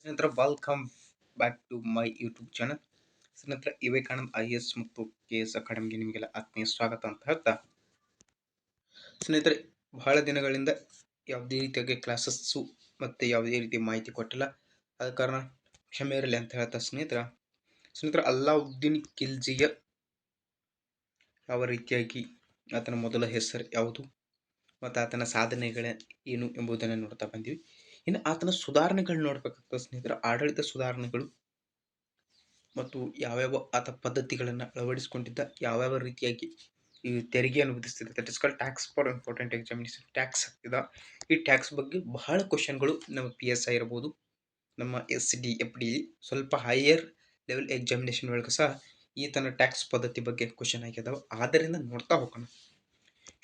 ನಂತರ welcome back to my YouTube channel. ನಂತರ Vivekanand IAS ಮತ್ತು KS ಅಕಾಡೆಮಿಗೆ ನಿಮಗೆಲ್ಲ ಆತ್ಮೀಯ ಸ್ವಾಗತ ಅಂತ ಹೇಳ್ತಾ, ಸ್ನೇಹಿತರೆ, ಬಹಳ ದಿನಗಳಿಂದ ಯಾವುದೇ ರೀತಿಯಾಗಿ ಕ್ಲಾಸಸ್ಸು ಮತ್ತು ಯಾವುದೇ ರೀತಿ ಮಾಹಿತಿ ಕೊಟ್ಟಿಲ್ಲ. ಆದ ಕಾರಣ ಕ್ಷಮೆ ಇರಲಿ ಅಂತ ಹೇಳ್ತಾ, ಸ್ನೇಹಿತರ ಅಲ್ಲಾವುದ್ದೀನ್ ಖಿಲ್ಜಿಯ ಯಾವ ರೀತಿಯಾಗಿ ಆತನ ಮೊದಲ ಹೆಸರು ಯಾವುದು ಮತ್ತು ಆತನ ಸಾಧನೆಗಳ ಏನು ಎಂಬುದನ್ನು ನೋಡ್ತಾ ಬಂದೀವಿ. ಇನ್ನು ಆತನ ಸುಧಾರಣೆಗಳು ನೋಡ್ಬೇಕಾಗ್ತದೆ ಸ್ನೇಹಿತರ, ಆಡಳಿತ ಸುಧಾರಣೆಗಳು ಮತ್ತು ಯಾವ್ಯಾವ ಆತ ಪದ್ಧತಿಗಳನ್ನು ಅಳವಡಿಸಿಕೊಂಡಿದ್ದ, ಯಾವ್ಯಾವ ರೀತಿಯಾಗಿ ಈ ತೆರಿಗೆಯನ್ನು ವಿಧಿಸ್ತಿದ್ದ, that is called tax for important examination. Tax ಆಗ್ತಿದ, ಈ ಟ್ಯಾಕ್ಸ್ ಬಗ್ಗೆ ಬಹಳ ಕ್ವಶನ್ಗಳು ನಮ್ಮ PSI ಇರ್ಬೋದು, ನಮ್ಮ SD FD ಸ್ವಲ್ಪ ಹೈಯರ್ ಲೆವೆಲ್ ಎಕ್ಸಾಮಿನೇಷನ್ ಒಳಗೆ ಸಹ ಈತನ ಟ್ಯಾಕ್ಸ್ ಪದ್ಧತಿ ಬಗ್ಗೆ ಕ್ವಶನ್ ಆಗಿದಾವೆ. ಆದ್ದರಿಂದ ನೋಡ್ತಾ ಹೋಗೋಣ.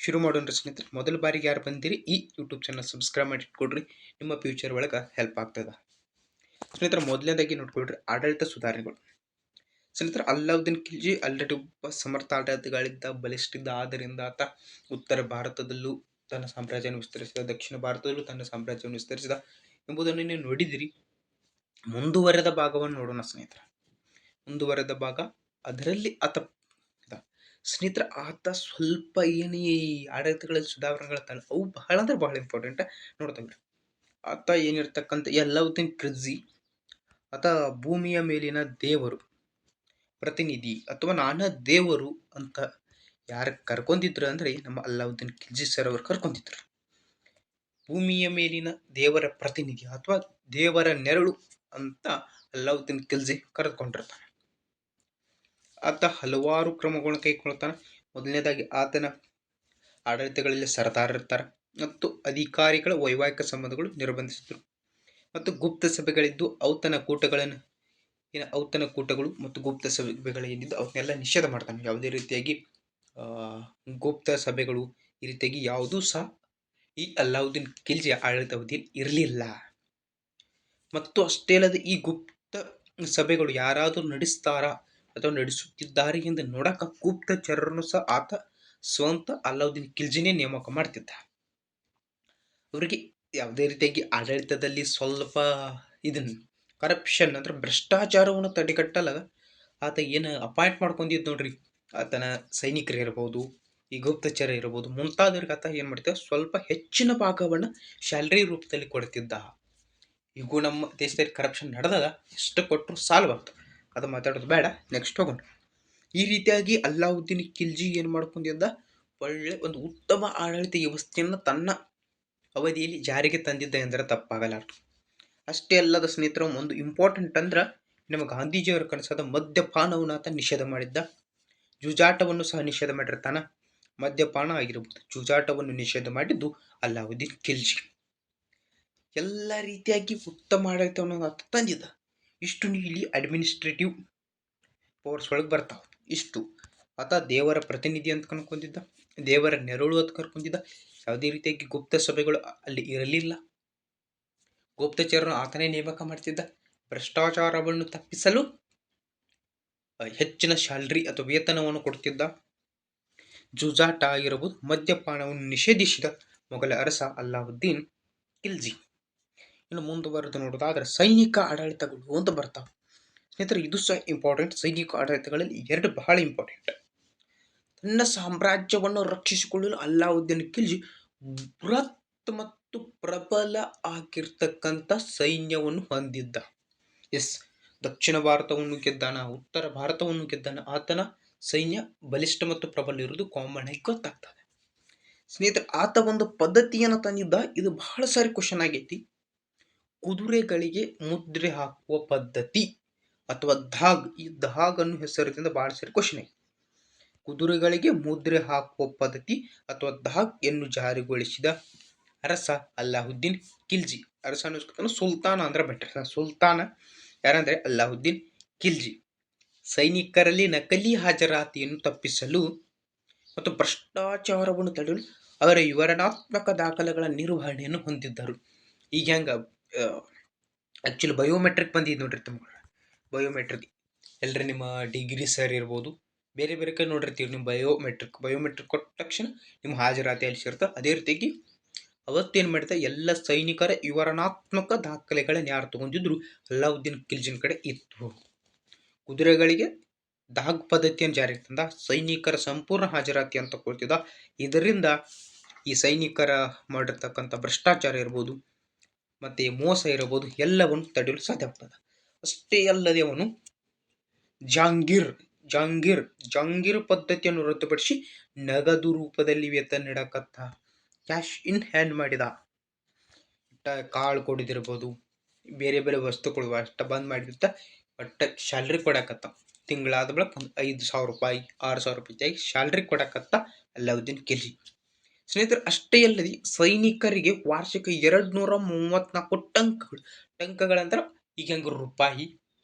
ಶುರು ಮಾಡೋಣ ಸ್ನೇಹಿತರೆ. ಮೊದಲ ಬಾರಿಗೆ ಯಾರು ಬಂದಿರಿ ಈ ಯೂಟ್ಯೂಬ್ ಚಾನಲ್ ಸಬ್ಸ್ಕ್ರೈಬ್ ಮಾಡಿ ಇಟ್ಕೊಡ್ರಿ, ನಿಮ್ಮ ಫ್ಯೂಚರ್ ಒಳಗೆ ಹೆಲ್ಪ್ ಆಗ್ತದ ಸ್ನೇಹಿತರೆ. ಮೊದಲನೇದಾಗಿ ನೋಡ್ಕೊಳ್ರಿ ಆಡಳಿತ ಸುಧಾರಣೆಗಳು. ಸ್ನೇಹಿತರೆ, ಅಲ್ಲಾವುದ್ದೀನ್ ಖಿಲ್ಜಿ ಆಲ್ರೆಡಿ ಒಬ್ಬ ಸಮರ್ಥ ಆಡಳಿತಗಳಿದ್ದ, ಬಲಿಷ್ಠಿದ್ದ. ಆದ್ದರಿಂದ ಆತ ಉತ್ತರ ಭಾರತದಲ್ಲೂ ತನ್ನ ಸಾಮ್ರಾಜ್ಯವನ್ನು ವಿಸ್ತರಿಸಿದ, ದಕ್ಷಿಣ ಭಾರತದಲ್ಲೂ ತನ್ನ ಸಾಮ್ರಾಜ್ಯವನ್ನು ವಿಸ್ತರಿಸಿದ ಎಂಬುದನ್ನು ನೀವು ನೋಡಿದಿರಿ. ಮುಂದುವರೆದ ಭಾಗವನ್ನು ನೋಡೋಣ ಸ್ನೇಹಿತರೆ. ಮುಂದುವರೆದ ಭಾಗ, ಅದರಲ್ಲಿ ಆತ ಸ್ನೇಹಿತರೆ ಆತ ಸ್ವಲ್ಪ ಏನೇ ಆಡಳಿತಗಳಲ್ಲಿ ಸುಧಾರಣೆಗಳ ಅವು ಬಹಳ ಅಂದ್ರೆ ಬಹಳ ಇಂಪಾರ್ಟೆಂಟ್ ನೋಡ್ತೇವೆ. ಆತ ಏನಿರ್ತಕ್ಕಂಥ ಅಲ್ಲಾವುದ್ದೀನ್ ಖಿಲ್ಜಿ, ಆತ ಭೂಮಿಯ ಮೇಲಿನ ದೇವರು, ಪ್ರತಿನಿಧಿ ಅಥವಾ ನಾನಾ ದೇವರು ಅಂತ ಯಾರು ಕರ್ಕೊಂಡಿದ್ರು ಅಂದರೆ ನಮ್ಮ ಅಲ್ಲಾವುದ್ದೀನ್ ಖಿಲ್ಜಿ ಸರ್ ಅವರು ಕರ್ಕೊಂಡಿದ್ರು. ಭೂಮಿಯ ಮೇಲಿನ ದೇವರ ಪ್ರತಿನಿಧಿ ಅಥವಾ ದೇವರ ನೆರಳು ಅಂತ ಅಲ್ಲಾವುದ್ದೀನ್ ಖಿಲ್ಜಿ ಕರೆದುಕೊಂಡಿರ್ತಾನೆ. ಆತ ಹಲವಾರು ಕ್ರಮಗಳನ್ನು ಕೈಗೊಳ್ತಾನೆ. ಮೊದಲನೇದಾಗಿ ಆತನ ಆಡಳಿತಗಳಲ್ಲಿ ಸರ್ದಾರ್ ಇರ್ತಾರೆ ಮತ್ತು ಅಧಿಕಾರಿಗಳ ವೈವಾಹಿಕ ಸಂಬಂಧಗಳು ನಿರ್ಬಂಧಿಸಿದ್ರು ಮತ್ತು ಗುಪ್ತ ಸಭೆಗಳಿದ್ದು ಔತಣ ಕೂಟಗಳು ಮತ್ತು ಗುಪ್ತ ಸಭೆಗಳೇನಿದ್ದು ಅವನ್ನೆಲ್ಲ ನಿಷೇಧ ಮಾಡ್ತಾನೆ. ಯಾವುದೇ ರೀತಿಯಾಗಿ ಗುಪ್ತ ಸಭೆಗಳು ಈ ರೀತಿಯಾಗಿ ಯಾವುದೂ ಸಹ ಈ ಅಲ್ಲಾವುದ್ದೀನ್ ಖಿಲ್ಜಿಯ ಆಡಳಿತ ಅವಧಿಯಲ್ಲಿ ಇರಲಿಲ್ಲ. ಮತ್ತು ಅಷ್ಟೇ ಅಲ್ಲದೆ ಈ ಗುಪ್ತ ಸಭೆಗಳು ಯಾರಾದರೂ ನಡೆಸ್ತಾರಾ ಅಥವಾ ನಡೆಸುತ್ತಿದ್ದಾರೆ ಎಂದು ನೋಡಕ ಗುಪ್ತಚರರನ್ನು ಸಹ ಆತ ಸ್ವಂತ ಅಲ್ಲಾವುದ್ದೀನ್ ಖಿಲ್ಜಿನೇ ನೇಮಕ ಮಾಡ್ತಿದ್ದ. ಅವರಿಗೆ ಯಾವುದೇ ರೀತಿಯಾಗಿ ಆಡಳಿತದಲ್ಲಿ ಸ್ವಲ್ಪ ಇದನ್ನು ಕರಪ್ಷನ್ ಅಂದ್ರೆ ಭ್ರಷ್ಟಾಚಾರವನ್ನು ತಡೆಗಟ್ಟಲ್ಲ ಆತ ಏನು ಅಪಾಯಿಂಟ್ ಮಾಡ್ಕೊಂಡಿದ್ದು ನೋಡ್ರಿ, ಆತನ ಸೈನಿಕರು ಇರ್ಬೋದು, ಈ ಗುಪ್ತಚರ ಇರ್ಬೋದು, ಮುಂತಾದವ್ರಿಗೆ ಆತ ಏನು ಮಾಡ್ತಿದ್ದ, ಸ್ವಲ್ಪ ಹೆಚ್ಚಿನ ಭಾಗವನ್ನು ಸ್ಯಾಲ್ರಿ ರೂಪದಲ್ಲಿ ಕೊಡ್ತಿದ್ದ. ಈಗೂ ನಮ್ಮ ದೇಶದಲ್ಲಿ ಕರಪ್ಷನ್ ನಡೆದಾಗ ಎಷ್ಟು ಕೊಟ್ಟರು ಸಾಲವಾಗ್ತದೆ, ಅದು ಮಾತಾಡೋದು ಬೇಡ, ನೆಕ್ಸ್ಟ್ ಹೋಗೋಣ. ಈ ರೀತಿಯಾಗಿ ಅಲ್ಲಾವುದ್ದೀನ್ ಖಿಲ್ಜಿ ಏನು ಮಾಡ್ಕೊಂಡಿದ್ದ, ಒಳ್ಳೆ ಒಂದು ಉತ್ತಮ ಆಡಳಿತ ವ್ಯವಸ್ಥೆಯನ್ನು ತನ್ನ ಅವಧಿಯಲ್ಲಿ ಜಾರಿಗೆ ತಂದಿದ್ದ ಎಂದರೆ ತಪ್ಪಾಗಲಾರದು. ಅಷ್ಟೇ ಅಲ್ಲದ ಸ್ನೇಹಿತರು, ಒಂದು ಇಂಪಾರ್ಟೆಂಟ್ ಅಂದ್ರೆ ನಮ್ಮ ಗಾಂಧೀಜಿಯವರ ಕನಸಾದ ಮದ್ಯಪಾನವನ್ನು ಆತ ನಿಷೇಧ ಮಾಡಿದ್ದ. ಜೂಜಾಟವನ್ನು ಸಹ ನಿಷೇಧ ಮಾಡಿರ್ತಾನ. ಮದ್ಯಪಾನ ಆಗಿರ್ಬೋದು, ಜೂಜಾಟವನ್ನು ನಿಷೇಧ ಮಾಡಿದ್ದು ಅಲ್ಲಾವುದ್ದೀನ್ ಖಿಲ್ಜಿ. ಎಲ್ಲ ರೀತಿಯಾಗಿ ಉತ್ತಮ ಆಡಳಿತವನ್ನು ಆತ ತಂದಿದ್ದ. ಇಷ್ಟು ಇಲ್ಲಿ ಅಡ್ಮಿನಿಸ್ಟ್ರೇಟಿವ್ ಪವರ್ಸ್ ಒಳಗೆ ಬರ್ತಾವೆ. ಇಷ್ಟು ಆತ ದೇವರ ಪ್ರತಿನಿಧಿ ಅಂತ ಕನ್ಕೊಂಡಿದ್ದ, ದೇವರ ನೆರಳು ಅಂತ ಕರ್ಕೊಂಡಿದ್ದ. ಯಾವುದೇ ರೀತಿಯಾಗಿ ಗುಪ್ತ ಸಭೆಗಳು ಅಲ್ಲಿ ಇರಲಿಲ್ಲ. ಗುಪ್ತಚರನು ಆತನೇ ನೇಮಕ ಮಾಡ್ತಿದ್ದ. ಭ್ರಷ್ಟಾಚಾರವನ್ನು ತಪ್ಪಿಸಲು ಹೆಚ್ಚಿನ ಸ್ಯಾಲ್ರಿ ಅಥವಾ ವೇತನವನ್ನು ಕೊಡ್ತಿದ್ದ. ಜೂಜಾಟ ಆಗಿರಬಹುದು, ಮದ್ಯಪಾನವನ್ನು ನಿಷೇಧಿಸಿದ ಮೊಘಲ ಅರಸ ಅಲ್ಲಾವುದ್ದೀನ್ ಖಿಲ್ಜಿ. ಇನ್ನು ಮುಂದುವರೆದು ನೋಡೋದಾದ್ರೆ ಸೈನಿಕ ಆಡಳಿತಗಳು ಅಂತ ಬರ್ತಾವೆ ಸ್ನೇಹಿತರೆ. ಇದು ಸಹ ಇಂಪಾರ್ಟೆಂಟ್. ಸೈನಿಕ ಆಡಳಿತಗಳಲ್ಲಿ ಎರಡು ಬಹಳ ಇಂಪಾರ್ಟೆಂಟ್. ತನ್ನ ಸಾಮ್ರಾಜ್ಯವನ್ನು ರಕ್ಷಿಸಿಕೊಳ್ಳಲು ಅಲ್ಲಾವುದ್ದೀನ್ ಖಿಲ್ಜಿ ಬೃಹತ್ ಮತ್ತು ಪ್ರಬಲ ಆಗಿರ್ತಕ್ಕಂಥ ಸೈನ್ಯವನ್ನು ಹೊಂದಿದ್ದ. ಎಸ್, ದಕ್ಷಿಣ ಭಾರತವನ್ನು ಗೆದ್ದಾನ, ಉತ್ತರ ಭಾರತವನ್ನು ಗೆದ್ದಾನ. ಆತನ ಸೈನ್ಯ ಬಲಿಷ್ಠ ಮತ್ತು ಪ್ರಬಲ ಇರುವುದು ಕಾಮನ್ ಆಗಿ ಗೊತ್ತಾಗ್ತದೆ ಸ್ನೇಹಿತರೆ. ಆತ ಒಂದು ಪದ್ಧತಿಯನ್ನು ತಂದಿದ್ದ, ಇದು ಬಹಳ ಸಾರಿ ಕ್ವಶನ್ ಆಗೈತಿ. ಕುದುರೆಗಳಿಗೆ ಮುದ್ರೆ ಹಾಕುವ ಪದ್ಧತಿ ಅಥವಾ ಧಾಗ್, ಈ ಧಾಗ್ ಅನ್ನೋ ಹೆಸರಿನಿಂದ ಬಹಳ ಸಾರಿ ಕ್ವಶನ್ ಆಗಿದೆ. ಕುದುರೆಗಳಿಗೆ ಮುದ್ರೆ ಹಾಕುವ ಪದ್ಧತಿ ಅಥವಾ ಧಾಗ್ ಅನ್ನು ಜಾರಿಗೊಳಿಸಿದ ಅರಸ ಅಲ್ಲಾವುದ್ದೀನ್ ಖಿಲ್ಜಿ. ಅರಸ ಅನ್ನೋ ಸುಲ್ತಾನ ಅಂದ್ರೆ ಬೆಟರ್. ಸುಲ್ತಾನ ಯಾರಂದ್ರೆ ಅಲ್ಲಾವುದ್ದೀನ್ ಖಿಲ್ಜಿ. ಸೈನಿಕರಲ್ಲಿ ನಕಲಿ ಹಾಜರಾತಿಯನ್ನು ತಪ್ಪಿಸಲು ಮತ್ತು ಭ್ರಷ್ಟಾಚಾರವನ್ನು ತಡೆಯಲು ಅವರ ವಿವರಣಾತ್ಮಕ ದಾಖಲೆಗಳ ನಿರ್ವಹಣೆಯನ್ನು ಹೊಂದಿದ್ದರು. ಈಗ ಹೆಂಗ ಆಕ್ಚುಲಿ ಬಯೋಮೆಟ್ರಿಕ್ ಬಂದಿದ್ದು ನೋಡ್ರಿ ತಮ್ಮ. ಬಯೋಮೆಟ್ರಿಕ್ ಎಲ್ಲರೂ ನಿಮ್ಮ ಡಿಗ್ರಿ ಸರ್ ಇರ್ಬೋದು, ಬೇರೆ ಬೇರೆ ಕಡೆ ನೋಡಿರ್ತೀವಿ. ನಿಮ್ಮ ಬಯೋಮೆಟ್ರಿಕ್ ಕೊಟ್ಟ ತಕ್ಷಣ ನಿಮ್ಮ ಹಾಜರಾತಿ ಅಲ್ಲಿ ಸೇರ್ತಾರೆ. ಅದೇ ರೀತಿಯಾಗಿ ಅವತ್ತೇನು ಮಾಡಿದ, ಎಲ್ಲ ಸೈನಿಕರ ವಿವರಣಾತ್ಮಕ ದಾಖಲೆಗಳನ್ನು ಯಾರು ತಗೊಂಡಿದ್ರು, ಅಲ್ಲಾವುದ್ದೀನ್ ಖಿಲ್ಜಿನ ಕಡೆ ಇತ್ತು. ಕುದುರೆಗಳಿಗೆ ದಾಗ್ ಪದ್ಧತಿಯನ್ನು ಜಾರಿಗೆ ತಂದ, ಸೈನಿಕರ ಸಂಪೂರ್ಣ ಹಾಜರಾತಿ ಅಂತ ಕೊಡ್ತಿದ್ದ. ಇದರಿಂದ ಈ ಸೈನಿಕರ ಮಾಡಿರ್ತಕ್ಕಂಥ ಭ್ರಷ್ಟಾಚಾರ ಇರ್ಬೋದು ಮತ್ತು ಮೋಸ ಇರಬಹುದು ಎಲ್ಲವನ್ನು ತಡೆಯಲು ಸಾಧ್ಯವಾಗ್ತದೆ. ಅಷ್ಟೇ ಅಲ್ಲದೆ ಅವನು ಜಾಂಗೀರ್ ಪದ್ಧತಿಯನ್ನು ರದ್ದುಪಡಿಸಿ ನಗದು ರೂಪದಲ್ಲಿ ವೇತನ ನೀಡಕತ್ತ, ಕ್ಯಾಶ್ ಇನ್ ಹ್ಯಾಂಡ್ ಮಾಡಿದ. ಕಾಳು ಕೊಡೋದಿರ್ಬೋದು, ಬೇರೆ ಬೇರೆ ವಸ್ತುಗಳು ಅಷ್ಟ ಬಂದ್ ಮಾಡಿರ್ತ, ಒಟ್ಟ ಸ್ಯಾಲ್ರಿ ಕೊಡಕತ್ತ. ತಿಂಗಳಾದ ಬಳಿಕ 5,000 ರೂಪಾಯಿ 6,000 ರೂಪಾಯಿ ಸ್ಯಾಲ್ರಿ ಕೊಡಕತ್ತ ಅಲ್ಲಾವುದ್ದೀನ್ ಖಿಲ್ಜಿ. ಸ್ನೇಹಿತರೆ, ಅಷ್ಟೇ ಅಲ್ಲದೆ ಸೈನಿಕರಿಗೆ ವಾರ್ಷಿಕ 234 ಟಂಕಗಳಂದ್ರೆ ಈಗ ಹೆಂಗೆ ರೂಪಾಯಿ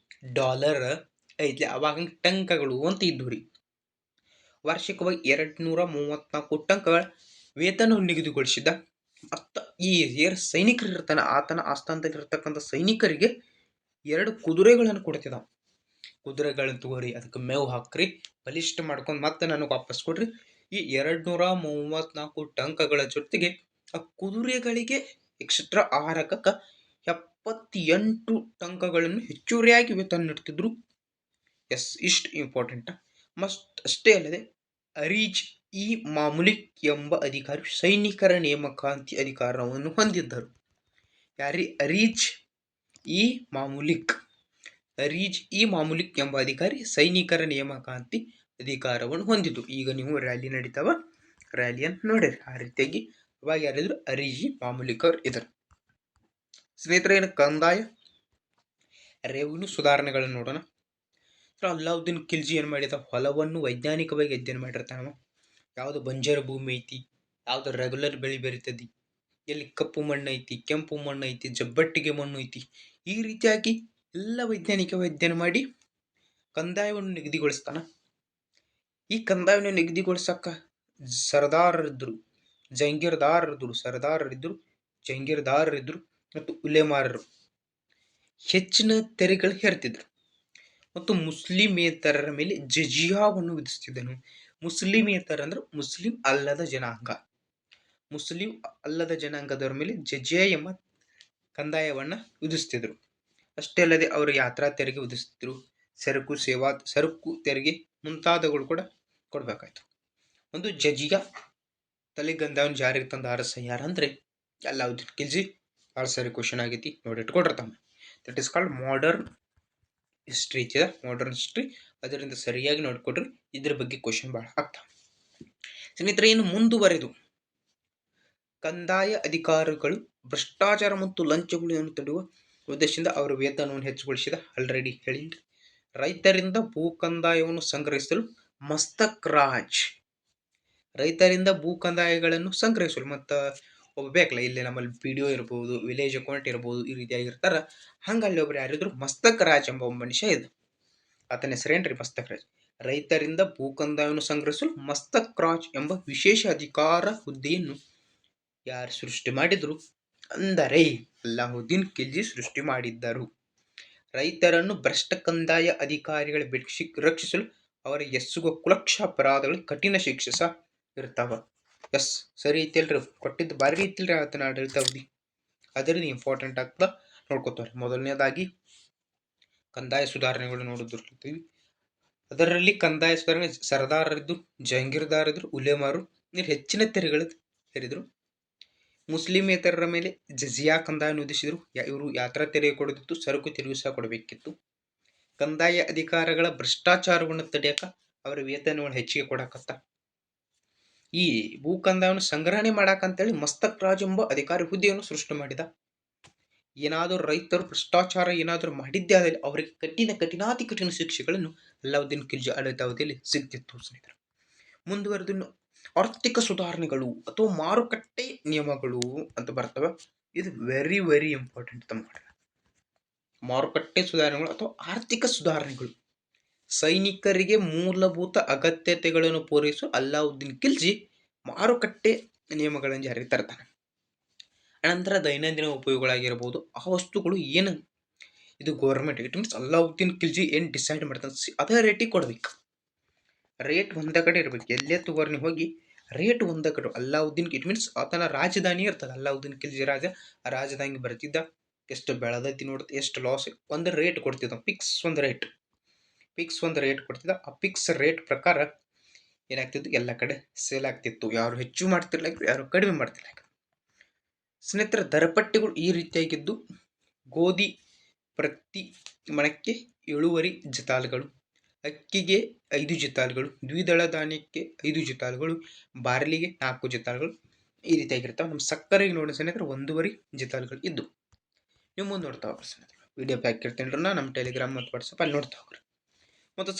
ಡಾಲರ್ ಐತಿ ಅವಾಗ ಟಂಕಗಳು ಅಂತ ಇದ್ದು ರೀ. ವಾರ್ಷಿಕವಾಗಿ 234 ಟಂಕಗಳ ವೇತನವನ್ನು ನಿಗದಿಗೊಳಿಸಿದ್ದ. ಮತ್ತ ಈ ಸೈನಿಕರು ಇರ್ತಾನೆ, ಆತನ ಆಸ್ಥಾನದಲ್ಲಿರ್ತಕ್ಕಂಥ ಸೈನಿಕರಿಗೆ 2 ಕುದುರೆಗಳನ್ನು ಕೊಡ್ತಿದ್ದ. ಕುದುರೆಗಳನ್ನ ತಗೋರಿ, ಅದಕ್ಕೆ ಮೇವು ಹಾಕ್ರಿ, ಬಲಿಷ್ಠ ಮಾಡ್ಕೊಂಡು ಮತ್ತೆ ನನಗೆ ವಾಪಸ್ ಕೊಡ್ರಿ. ಈ 234 ಟಂಕಗಳ ಜೊತೆಗೆ ಆ ಕುದುರೆಗಳಿಗೆ ಎಕ್ಸ್ಟ್ರಾ ಆಹಾರಕ್ಕೆ 78 ಟಂಕಗಳನ್ನು ಹೆಚ್ಚುವರಿಯಾಗಿ ವೇತನ ನೀಡ್ತಿದ್ರು. ಇಷ್ಟು ಇಂಪಾರ್ಟೆಂಟ್. ಅಷ್ಟೇ ಅಲ್ಲದೆ ಅರೀಜ್ ಇ ಮಾಮುಲಿಕ್ ಎಂಬ ಅಧಿಕಾರಿ ಸೈನಿಕರ ನೇಮಕಾತಿ ಅಧಿಕಾರವನ್ನು ಹೊಂದಿದ್ದರು. ಯಾರಿ? ಅರೀಜ್ ಇ ಮಾಮುಲಿಕ್ ಎಂಬ ಅಧಿಕಾರಿ ಸೈನಿಕರ ನೇಮಕಾತಿ ಅಧಿಕಾರವನ್ನು ಹೊಂದಿದ್ದು. ಈಗ ನೀವು ರ್ಯಾಲಿ ನಡೀತಾವ, ರ್ಯಾಲಿಯನ್ನು ನೋಡಿರಿ. ಆ ರೀತಿಯಾಗಿ ಅವಾಗ ಯಾರಿದ್ರು? ಅರೀಜ್ ಇ ಮಾಮುಲಿಕ್ ಅವರು ಇದ್ರು. ಸ್ನೇಹಿತರೆ, ಏನು ಕಂದಾಯ ರೆವಿನ್ಯೂ ಸುಧಾರಣೆಗಳನ್ನು ನೋಡೋಣ. ಅಲ್ಲಾವುದ್ದೀನ್ ಖಿಲ್ಜಿ ಏನು ಮಾಡಿದ, ಹೊಲವನ್ನು ವೈಜ್ಞಾನಿಕವಾಗಿ ಅಧ್ಯಯನ ಮಾಡಿರ್ತಾನ. ಯಾವುದು ಬಂಜರು ಭೂಮಿ ಐತಿ, ಯಾವುದು ರೆಗ್ಯುಲರ್ ಬೆಳೆ ಬೆರೀತದೆ, ಎಲ್ಲಿ ಕಪ್ಪು ಮಣ್ಣು ಐತಿ, ಕೆಂಪು ಮಣ್ಣು ಐತಿ, ಜಬ್ಬಟ್ಟಿಗೆ ಮಣ್ಣು ಐತಿ, ಈ ರೀತಿಯಾಗಿ ಎಲ್ಲ ವೈಜ್ಞಾನಿಕವಾಗಿ ಅಧ್ಯಯನ ಮಾಡಿ ಕಂದಾಯವನ್ನು ನಿಗದಿಗೊಳಿಸ್ತಾನ. ಈ ಕಂದಾಯವನ್ನು ನಿಗದಿಗೊಳಿಸಕ್ಕ ಸರ್ದಾರರಿದ್ದರು, ಜಂಗೀರ್ದಾರರಿದ್ದರು ಮತ್ತು ಉಲೇಮಾರರು ಹೆಚ್ಚಿನ ತೆರಿಗೆಗಳು ಹೇರ್ತಿದ್ರು ಮತ್ತು ಮುಸ್ಲಿಮೇತರರ ಮೇಲೆ ಜಜಿಯಾವನ್ನು ವಿಧಿಸುತ್ತಿದ್ದನು. ಮುಸ್ಲಿಮೇತರ ಅಂದ್ರೆ ಮುಸ್ಲಿಂ ಅಲ್ಲದ ಜನಾಂಗದವರ ಮೇಲೆ ಜಜಿಯಾ ಎಂಬ ಕಂದಾಯವನ್ನು ವಿಧಿಸುತ್ತಿದ್ರು. ಅಷ್ಟೇ ಅಲ್ಲದೆ ಅವರು ಯಾತ್ರಾ ತೆರಿಗೆ ವಿಧಿಸುತ್ತಿದ್ರು, ಸರಕು ತೆರಿಗೆ ಮುಂತಾದವುಗಳು ಕೂಡ ಕೊಡಬೇಕಾಯ್ತು. ಒಂದು ಜಜಿಯಾ ತಲೆಗಂದಾವನ್ನು ಜಾರಿಗೆ ತಂದ ಅರಸ ಯಾರಂದ್ರೆ ಅಲ್ಲಾವುದ್ದೀನ್ ಖಿಲ್ಜಿ. ಭಾಳ ಸಾರಿ ಕ್ವಶನ್ ಆಗೈತಿ, ನೋಡಿ ಇಟ್ಕೊಡ್ರತಮ್ಮ. That is called modern history ಐತಿದ, ಮಾಡರ್ನ್ ಹಿಸ್ಟ್ರಿ. ಅದರಿಂದ ಸರಿಯಾಗಿ ನೋಡ್ಕೊಡ್ರಿ, ಇದ್ರ ಬಗ್ಗೆ ಕ್ವಶನ್ ಭಾಳ ಆಗ್ತಾವ. ಸ್ನೇಹಿತರೆ, ಇನ್ನು ಮುಂದುವರೆದು ಕಂದಾಯ ಅಧಿಕಾರಿಗಳು ಭ್ರಷ್ಟಾಚಾರ ಮತ್ತು ಲಂಚಗಳನ್ನು ತಡೆಯುವ ಉದ್ದೇಶದಿಂದ ಅವರ ವೇತನವನ್ನು ಹೆಚ್ಚುಗೊಳಿಸಿದ. ಆಲ್ರೆಡಿ ಹೇಳಿದ್ರಿ. ರೈತರಿಂದ ಭೂ ಕಂದಾಯವನ್ನು ಸಂಗ್ರಹಿಸಲು ಮಸ್ತಕ್ ರಾಜ್, ರೈತರಿಂದ ಭೂ ಕಂದಾಯಗಳನ್ನು ಸಂಗ್ರಹಿಸಲು ಮತ್ತು ಒಬ್ಬ ಬೇಕಲ್ಲ, ಇಲ್ಲಿ ನಮ್ಮಲ್ಲಿ PDO ಇರ್ಬೋದು, ವಿಲೇಜ್ ಅಕೌಂಟ್ ಇರ್ಬೋದು, ಈ ರೀತಿಯಾಗಿರ್ತಾರ. ಹಂಗಲ್ಲಿ ಒಬ್ರು ಯಾರಿದ್ರು? ಮಸ್ತಕ್ ರಾಜ್ ಎಂಬ ಮನುಷ್ಯ ಇದು. ಆತನ ಹೆಸರೇನ್ರಿ? ಮಸ್ತಕ್ ರಾಜ್. ರೈತರಿಂದ ಭೂ ಕಂದಾಯವನ್ನು ಸಂಗ್ರಹಿಸಲು ಮಸ್ತಕ್ ರಾಜ್ ಎಂಬ ವಿಶೇಷ ಅಧಿಕಾರ ಹುದ್ದೆಯನ್ನು ಯಾರು ಸೃಷ್ಟಿ ಮಾಡಿದ್ರು ಅಂದರೆ ಅಲ್ಲಾವುದ್ದೀನ್ ಖಿಲ್ಜಿ ಸೃಷ್ಟಿ ಮಾಡಿದ್ದರು. ರೈತರನ್ನು ಭ್ರಷ್ಟ ಕಂದಾಯ ಅಧಿಕಾರಿಗಳ ರಕ್ಷಿಸಲು ಅವರ ಎಸಗುವ ಕುಲಕ್ಷ ಅಪರಾಧಗಳಿಗೆ ಕಠಿಣ ಶಿಕ್ಷೆ ಸಹ ಇರ್ತಾವ. ಸರಿ ಐತಿಲ್ರಿ, ಕೊಟ್ಟಿದ್ದು ಬಾರಿ ಐತಿಲ್ರಿ ಆತನ ಆಡಳಿತಾವಧಿ. ಅದರಿಂದ ಇಂಪಾರ್ಟೆಂಟ್ ಆಗ್ತದ, ನೋಡ್ಕೋತಾರೆ. ಮೊದಲನೇದಾಗಿ ಕಂದಾಯ ಸುಧಾರಣೆಗಳು ನೋಡಿದಿರ್ತೀವಿ. ಅದರಲ್ಲಿ ಕಂದಾಯ ಸುಧಾರಣೆ ಸರ್ದಾರರಿದ್ದು, ಜಂಗೀರ್ದಾರರಿದ್ರು, ಉಲೇಮಾರು ಹೆಚ್ಚಿನ ತೆರಿಗೆಗಳು ಹೇರಿದ್ರು. ಮುಸ್ಲಿಮೇತರರ ಮೇಲೆ ಜಜಿಯಾ ಕಂದಾಯವನ್ನು ವಿಧಿಸಿದ್ರು. ಇವರು ಯಾತ್ರಾ ತೆರಿಗೆ ಕೊಡೋದಿತ್ತು, ಸರಕು ತೆರಿಗೆ ಸಹ ಕೊಡಬೇಕಿತ್ತು. ಕಂದಾಯ ಅಧಿಕಾರಿಗಳ ಭ್ರಷ್ಟಾಚಾರವನ್ನು ತಡೆಯಕ ಅವರ ವೇತನವನ್ನು ಹೆಚ್ಚಿಗೆ ಕೊಡಕತ್ತ. ಈ ಭೂ ಕಂದಾಯವನ್ನು ಸಂಗ್ರಹಣೆ ಮಾಡಕಂತೇಳಿ ಮಸ್ತಕ್ ರಾಜ್ ಎಂಬ ಅಧಿಕಾರಿ ಹುದ್ದೆಯನ್ನು ಸೃಷ್ಟಿ ಮಾಡಿದ. ಏನಾದರೂ ರೈತರು ಭ್ರಷ್ಟಾಚಾರ ಏನಾದರೂ ಮಾಡಿದ್ದೇ ಆದಲ್ಲಿ ಅವರಿಗೆ ಕಠಿಣಾತಿ ಕಠಿಣ ಶಿಕ್ಷೆಗಳನ್ನು ಅಲ್ಲಾವುದ್ದೀನ್ ಖಿಲ್ಜಿ ಆಡಳಿತಾವಧಿಯಲ್ಲಿ ಸಿಗ್ತಿತ್ತು. ಸ್ನೇಹಿತರೆ, ಮುಂದುವರೆದು ಆರ್ಥಿಕ ಸುಧಾರಣೆಗಳು ಅಥವಾ ಮಾರುಕಟ್ಟೆ ನಿಯಮಗಳು ಅಂತ ಬರ್ತವೆ. ಇದು ವೆರಿ ವೆರಿ ಇಂಪಾರ್ಟೆಂಟ್ ಅಂತ ಮಾಡಿ. ಮಾರುಕಟ್ಟೆ ಸುಧಾರಣೆಗಳು ಅಥವಾ ಆರ್ಥಿಕ ಸುಧಾರಣೆಗಳು ಸೈನಿಕರಿಗೆ ಮೂಲಭೂತ ಅಗತ್ಯತೆಗಳನ್ನು ಪೂರೈಸಲು ಅಲ್ಲಾವುದ್ದೀನ್ ಖಿಲ್ಜಿ ಮಾರುಕಟ್ಟೆ ನಿಯಮಗಳನ್ನು ಜಾರಿಗೆ ತರ್ತಾನೆ. ಅನಂತರ ದೈನಂದಿನ ಉಪಯೋಗಗಳಾಗಿರ್ಬೋದು, ಆ ವಸ್ತುಗಳು ಏನು ಇದು government, it means Alauddin Khilji ಏನು ಡಿಸೈಡ್ ಮಾಡ್ತಾನೆ ಅದೇ ರೇಟಿಗೆ ಕೊಡ್ಬೇಕು. ರೇಟ್ ಒಂದೇ ಕಡೆ ಇರ್ಬೇಕು. ಎಲ್ಲೇ ತಗೋರಿ ನೀವು ಹೋಗಿ ರೇಟ್ ಒಂದ ಕಟ್ಟು ಅಲ್ಲಾವುದ್ದೀನ್ ಇಟ್ ಮೀನ್ಸ್ ಆತನ ರಾಜಧಾನಿ ಇರ್ತದೆ ಅಲ್ಲಾವುದ್ದೀನ್ ಖಿಲ್ಜಿ ರಾಜ ಆ ರಾಜಧಾನಿ ಬರ್ತಿದ್ದ ಎಷ್ಟು ಬೆಳೆದೈತಿ ನೋಡುತ್ತೆ ಎಷ್ಟು ಲಾಸ್ ಒಂದು ರೇಟ್ ಕೊಡ್ತಿದ್ದ ಫಿಕ್ಸ್ ಒಂದು ರೇಟ್ ಕೊಡ್ತಿದ್ದ ಆ ಫಿಕ್ಸ್ ರೇಟ್ ಪ್ರಕಾರ ಏನಾಗ್ತಿತ್ತು ಎಲ್ಲ ಕಡೆ ಸೇಲ್ ಆಗ್ತಿತ್ತು ಯಾರು ಹೆಚ್ಚು ಮಾಡ್ತಿರ್ಲಿಲ್ಲ ಯಾರು ಕಡಿಮೆ ಮಾಡ್ತಿರ್ಲಿಲ್ಲ. ಸ್ನೇಹಿತರ ದರಪಟ್ಟಿಗಳು ಈ ರೀತಿಯಾಗಿದ್ದು ಗೋಧಿ ಪ್ರತಿ ಮಣಕ್ಕೆ 7 ಜಿತಾಲ್ಗಳು, ಅಕ್ಕಿಗೆ 5 ಜಿತಾಲ್ಗಳು, ದ್ವಿದಳ ಧಾನ್ಯಕ್ಕೆ 5 ಜಿತಾಲ್ಗಳು, ಬಾರ್ಲಿಗೆ 4 ಜಿತಾಲ್ಗಳು ಈ ರೀತಿಯಾಗಿರ್ತಾವೆ. ನಮ್ಮ ಸಕ್ಕರೆಗೆ ನೋಡಿ ಸ್ನೇಹಿತರೆ 1.5 ಜಿತಾಲ್ಗಳು ಇದ್ದು ನೀವು ಮುಂದೆ ನೋಡ್ತಾ ಹೋಗ್ರಿ ಸ್ನೇಹಿತರೆ. ವಿಡಿಯೋ ಪ್ಯಾಕ್ ಇರ್ತೀನಿ ನಮ್ಮ ಟೆಲಿಗ್ರಾಮ್ ಮತ್ತು ವಾಟ್ಸಪ್ ಅಲ್ಲಿ ನೋಡ್ತಾ ಹೋಗ್ರಿ. ಮತ್ತು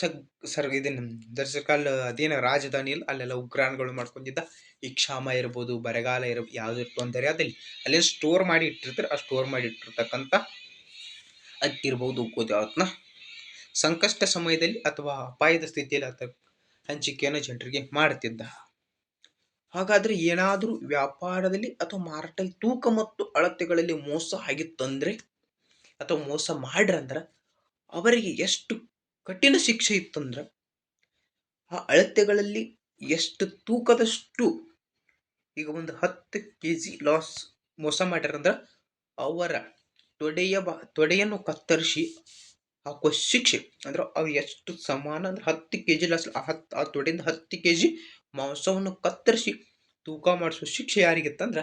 ಸರ್ ಇದನ್ನು ದರ್ಶಕಾಲ್ ಅದೇನು ರಾಜಧಾನಿ ಇಲ್ಲ ಅಲ್ಲೆಲ್ಲ ಉಗ್ರಾಣಗಳು ಮಾಡ್ಕೊಂಡಿದ್ದ ಈ ಕ್ಷಾಮ ಇರ್ಬೋದು ಬರಗಾಲ ಇರ್ಬೋದು ಯಾವುದೇ ತೊಂದರೆ ಅದಲ್ಲಿ ಅಲ್ಲೇ ಸ್ಟೋರ್ ಮಾಡಿ ಇಟ್ಟಿರ್ತಾರೆ. ಆ ಸ್ಟೋರ್ ಮಾಡಿ ಇಟ್ಟಿರ್ತಕ್ಕಂಥ ಅಕ್ಕಿ ಇರ್ಬೋದು ಗೋಧಿ ಅವತ್ತನ್ನ ಸಂಕಷ್ಟ ಸಮಯದಲ್ಲಿ ಅಥವಾ ಅಪಾಯದ ಸ್ಥಿತಿಯಲ್ಲಿ ಅಥವಾ ಹಂಚಿಕೆಯನ್ನು ಜನರಿಗೆ ಮಾಡುತ್ತಿದ್ದ. ಹಾಗಾದ್ರೆ ಏನಾದರೂ ವ್ಯಾಪಾರದಲ್ಲಿ ಅಥವಾ ಮಾರಾಟದಲ್ಲಿ ತೂಕ ಮತ್ತು ಅಳತೆಗಳಲ್ಲಿ ಮೋಸ ಆಗಿತ್ತಂದ್ರೆ ಅಥವಾ ಮೋಸ ಮಾಡ್ರಂದ್ರ ಅವರಿಗೆ ಎಷ್ಟು ಕಠಿಣ ಶಿಕ್ಷೆ ಇತ್ತಂದ್ರ ಆ ಅಳತೆಗಳಲ್ಲಿ ಎಷ್ಟು ತೂಕದಷ್ಟು ಈಗ ಒಂದು 10 kg ಲಾಸ್ ಮೋಸ ಮಾಡ್ಯಾರಂದ್ರ ಅವರ ತೊಡೆಯನ್ನು ಕತ್ತರಿಸಿ ಹಾಕುವ ಶಿಕ್ಷೆ ಅಂದ್ರೆ ಅವು ಎಷ್ಟು ಸಮಾನ ಅಂದ್ರೆ 10 kg ಲಾಸ್ ಆ ತೊಡೆಯಿಂದ 10 kg ಮಾಂಸವನ್ನು ಕತ್ತರಿಸಿ ತೂಕ ಮಾಡಿಸುವ ಶಿಕ್ಷೆ ಯಾರಿಗಿತ್ತಂದ್ರ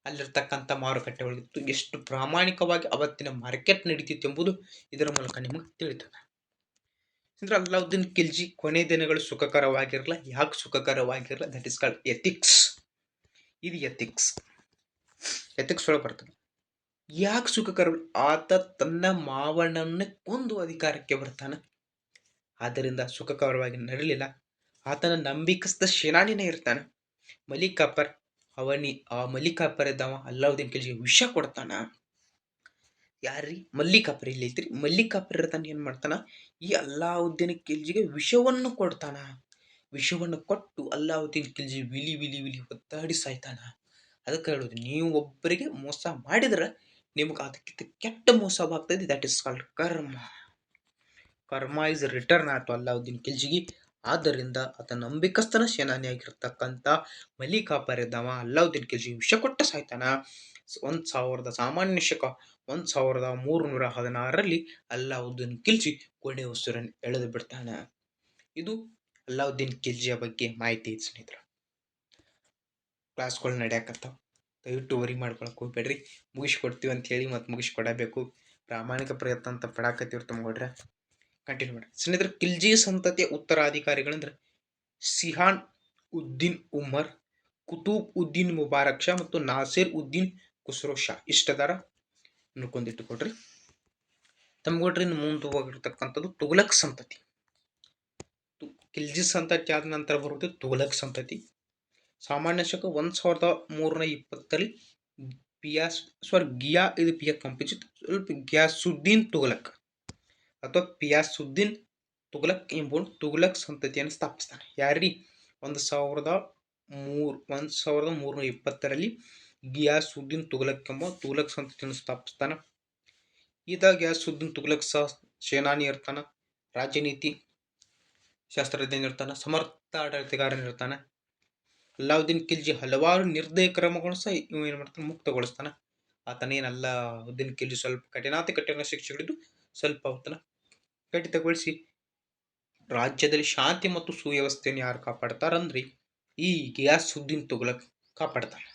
ಅಲ್ಲಿರ್ತಕ್ಕಂಥ ಮಾರುಕಟ್ಟೆ ಒಳಗಿತ್ತು. ಎಷ್ಟು ಪ್ರಾಮಾಣಿಕವಾಗಿ ಅವತ್ತಿನ ಮಾರ್ಕೆಟ್ ನಡೀತಿತ್ತು ಎಂಬುದು ಇದರ ಮೂಲಕ ನಿಮಗೆ ತಿಳಿತದೆ. ಅಂದ್ರೆ ಅಲ್ಲಾವುದ್ದೀನ್ ಖಿಲ್ಜಿ ಕೊನೆ ದಿನಗಳು ಸುಖಕರವಾಗಿರಲ್ಲ. ಯಾಕೆ ಸುಖಕರವಾಗಿರಲ್ಲ? That is called ethics. ಇದು ಎಥಿಕ್ಸ್ ಒಳಗೆ ಬರ್ತದೆ. ಯಾಕೆ ಸುಖಕರ? ಆತ ತನ್ನ ಮಾವನನ್ನೇ ಕೊಂದು ಅಧಿಕಾರಕ್ಕೆ ಬರ್ತಾನೆ, ಆದ್ದರಿಂದ ಸುಖಕರವಾಗಿ ನಡಲಿಲ್ಲ. ಆತನ ನಂಬಿಕಸ್ಥ ಸೇನಾನಿನೇ ಇರ್ತಾನೆ ಮಲಿಕ್ ಕಾಫರ್. ಆ ಮಲಿಕ್ ಕಾಫರ್ ಇದ್ದವ ಅಲ್ಲಾವುದ್ದೀನ್ ಖಿಲ್ಜಿಗೆ ವಿಷ ಕೊಡ್ತಾನ. ಯಾರ್ರಿ? ಮಲ್ಲಿಕ್ ಕಾಫರ್. ಇಲ್ಲಿ ಐತ್ರಿ ಮಲ್ಲಿಕ್ ಕಾಫರ್ ಇರ್ತಾನೆ. ಏನ್ ಮಾಡ್ತಾನ? ಈ ಅಲ್ಲಾವುದ್ದೀನ್ ಖಿಲ್ಜಿಗೆ ವಿಷವನ್ನು ಕೊಡ್ತಾನ. ವಿಷವನ್ನು ಕೊಟ್ಟು ಅಲ್ಲಾವುದ್ದೀನ್ ಖಿಲ್ಜಿ ವಿಲಿ ವಿಲಿ ವಿಲಿ ಒದ್ದಾಡಿ ಸಾಯ್ತಾನ. ಅದಕ್ಕೆ ಹೇಳೋದು, ನೀವು ಒಬ್ಬರಿಗೆ ಮೋಸ ಮಾಡಿದ್ರೆ ನಿಮ್ಗೆ ಅದಕ್ಕಿಂತ ಕೆಟ್ಟ ಮೋಸವಾಗ್ತದೆ. ದಟ್ ಇಸ್ ಕಾಲ್ಡ್ ಕರ್ಮ. ಕರ್ಮ ಇಸ್ ರಿಟರ್ನ್ ಆಯ್ತು ಅಲ್ಲಾವುದ್ದೀನ್ ಖಿಲ್ಜಿಗೆ. ಆದ್ದರಿಂದ ಆತ ನಂಬಿಕಸ್ಥನ ಸೇನಾನಿಯಾಗಿರ್ತಕ್ಕಂಥ ಮಲಿಕ್ ಕಾಫರ್ ಇದ್ದವ ಅಲ್ಲಾವುದ್ದೀನ್ ಖಿಲ್ಜಿ ವಿಷ ಕೊಟ್ಟ ಸಾಯ್ತಾನ. ಸಾಮಾನ್ಯ ಶಕ 1316ರಲ್ಲಿ ಅಲ್ಲಾವುದ್ದೀನ್ ಖಿಲ್ಜಿ ಕೊನೆ ಉಸಿರನ್ನು ಎಳೆದು ಬಿಡ್ತಾನೆ. ಇದು ಅಲ್ಲಾವುದ್ದೀನ್ ಖಿಲ್ಜಿಯ ಬಗ್ಗೆ ಮಾಹಿತಿ ಐತಿ ಸ್ನೇಹಿತರೆ. ಕ್ಲಾಸ್ಗಳು ನಡೆಯಕತ್ತಾವ, ದಯವಿಟ್ಟು ವರಿ ಮಾಡ್ಕೊಳಕ್ ಹೋಗ್ಬೇಡ್ರಿ. ಮುಗಿಸ್ಕೊಡ್ತೀವಿ ಅಂತ ಹೇಳಿ ಮತ್ತೆ ಮುಗಿಸ್ಕೊಡಬೇಕು. ಪ್ರಾಮಾಣಿಕ ಪ್ರಯತ್ನ ಅಂತ ಪಡಾಕತ್ತೀವ್ರು ತಮ್ಗೊಡ್ರೆ ಕಂಟಿನ್ಯೂ ಮಾಡಿ ಸ್ನೇಹಿತರೆ. ಖಿಲ್ಜಿ ಸಂತತಿಯ ಉತ್ತರಾಧಿಕಾರಿಗಳಂದ್ರೆ ಸಿಹಾನ್ ಉದ್ದೀನ್ ಉಮರ್, ಕುತೂಬ್ ಉದ್ದೀನ್ ಮುಬಾರಕ್ ಶಾ ಮತ್ತು ನಾಸಿರ್ ಉದ್ದೀನ್ ಖುಸ್ರೋ ಶಾ ಇಷ್ಟದಾರ ನೋಡ್ಕೊಂಡಿಟ್ಟುಕೊಡ್ರಿ. ತಮ್ಗೊಡ್ರಿ ಇನ್ನು ಮುಂದೆ ಹೋಗಿರ್ತಕ್ಕಂಥದ್ದು ತುಘಲಕ್ ಸಂತತಿ. ಖಿಲ್ಜಿ ಸಂತತಿ ಆದ ನಂತರ ಬರುವುದು ತುಘಲಕ್ ಸಂತತಿ. ಸಾಮಾನ್ಯ ಶಕ 1320ರಲ್ಲಿ ಗಿಯಾಸುದ್ದೀನ್ ತುಘಲಕ್ ಅಥವಾ ಪಿಯಾಸುದ್ದೀನ್ ತುಘಲಕ್ ಎಂಬುದು ತುಘಲಕ್ ಸಂತತಿಯನ್ನು ಸ್ಥಾಪಿಸ್ತಾನೆ. ಯಾರ್ರಿ? 1320ರಲ್ಲಿ ಗಿಯಾಸುದ್ದೀನ್ ತುಘಲಕ್ ಎಂಬ ತುಘಲಕ್ ಸಂತತಿಯನ್ನು ಸ್ಥಾಪಿಸ್ತಾನೆ. ಈತ ಗಿಯಾಸುದ್ದೀನ್ ತುಘಲಕ್ ಸೇನಾನಿ ಇರ್ತಾನ, ರಾಜನೀತಿ ಶಾಸ್ತ್ರಜ್ಞ ಇರ್ತಾನೆ, ಸಮರ್ಥ ಆಡಳಿತಗಾರನಿರ್ತಾನೆ. ಅಲ್ಲಾವುದ್ದೀನ್ ಖಿಲ್ಜಿ ಹಲವಾರು ನಿರ್ದಯ ಕ್ರಮಗಳನ್ನು ಸಹ ಇವು ಏನು ಮಾಡ್ತಾನೆ ಮುಕ್ತಗೊಳಿಸ್ತಾನೆ. ಆತನೇನು ಅಲ್ಲಾವುದ್ದೀನ್ ಖಿಲ್ಜಿ ಸ್ವಲ್ಪ ಕಠಿಣ ಶಿಕ್ಷೆಗಳಿದ್ದು ಸ್ವಲ್ಪ ಆತನ ಕಡಿತಗೊಳಿಸಿ ರಾಜ್ಯದಲ್ಲಿ ಶಾಂತಿ ಮತ್ತು ಸುವ್ಯವಸ್ಥೆಯನ್ನು ಯಾರು ಕಾಪಾಡ್ತಾರಂದ್ರೆ ಈ ಗಿಯಾಸುದ್ದೀನ್ ತುಘಲಕ್ ಕಾಪಾಡ್ತಾನೆ.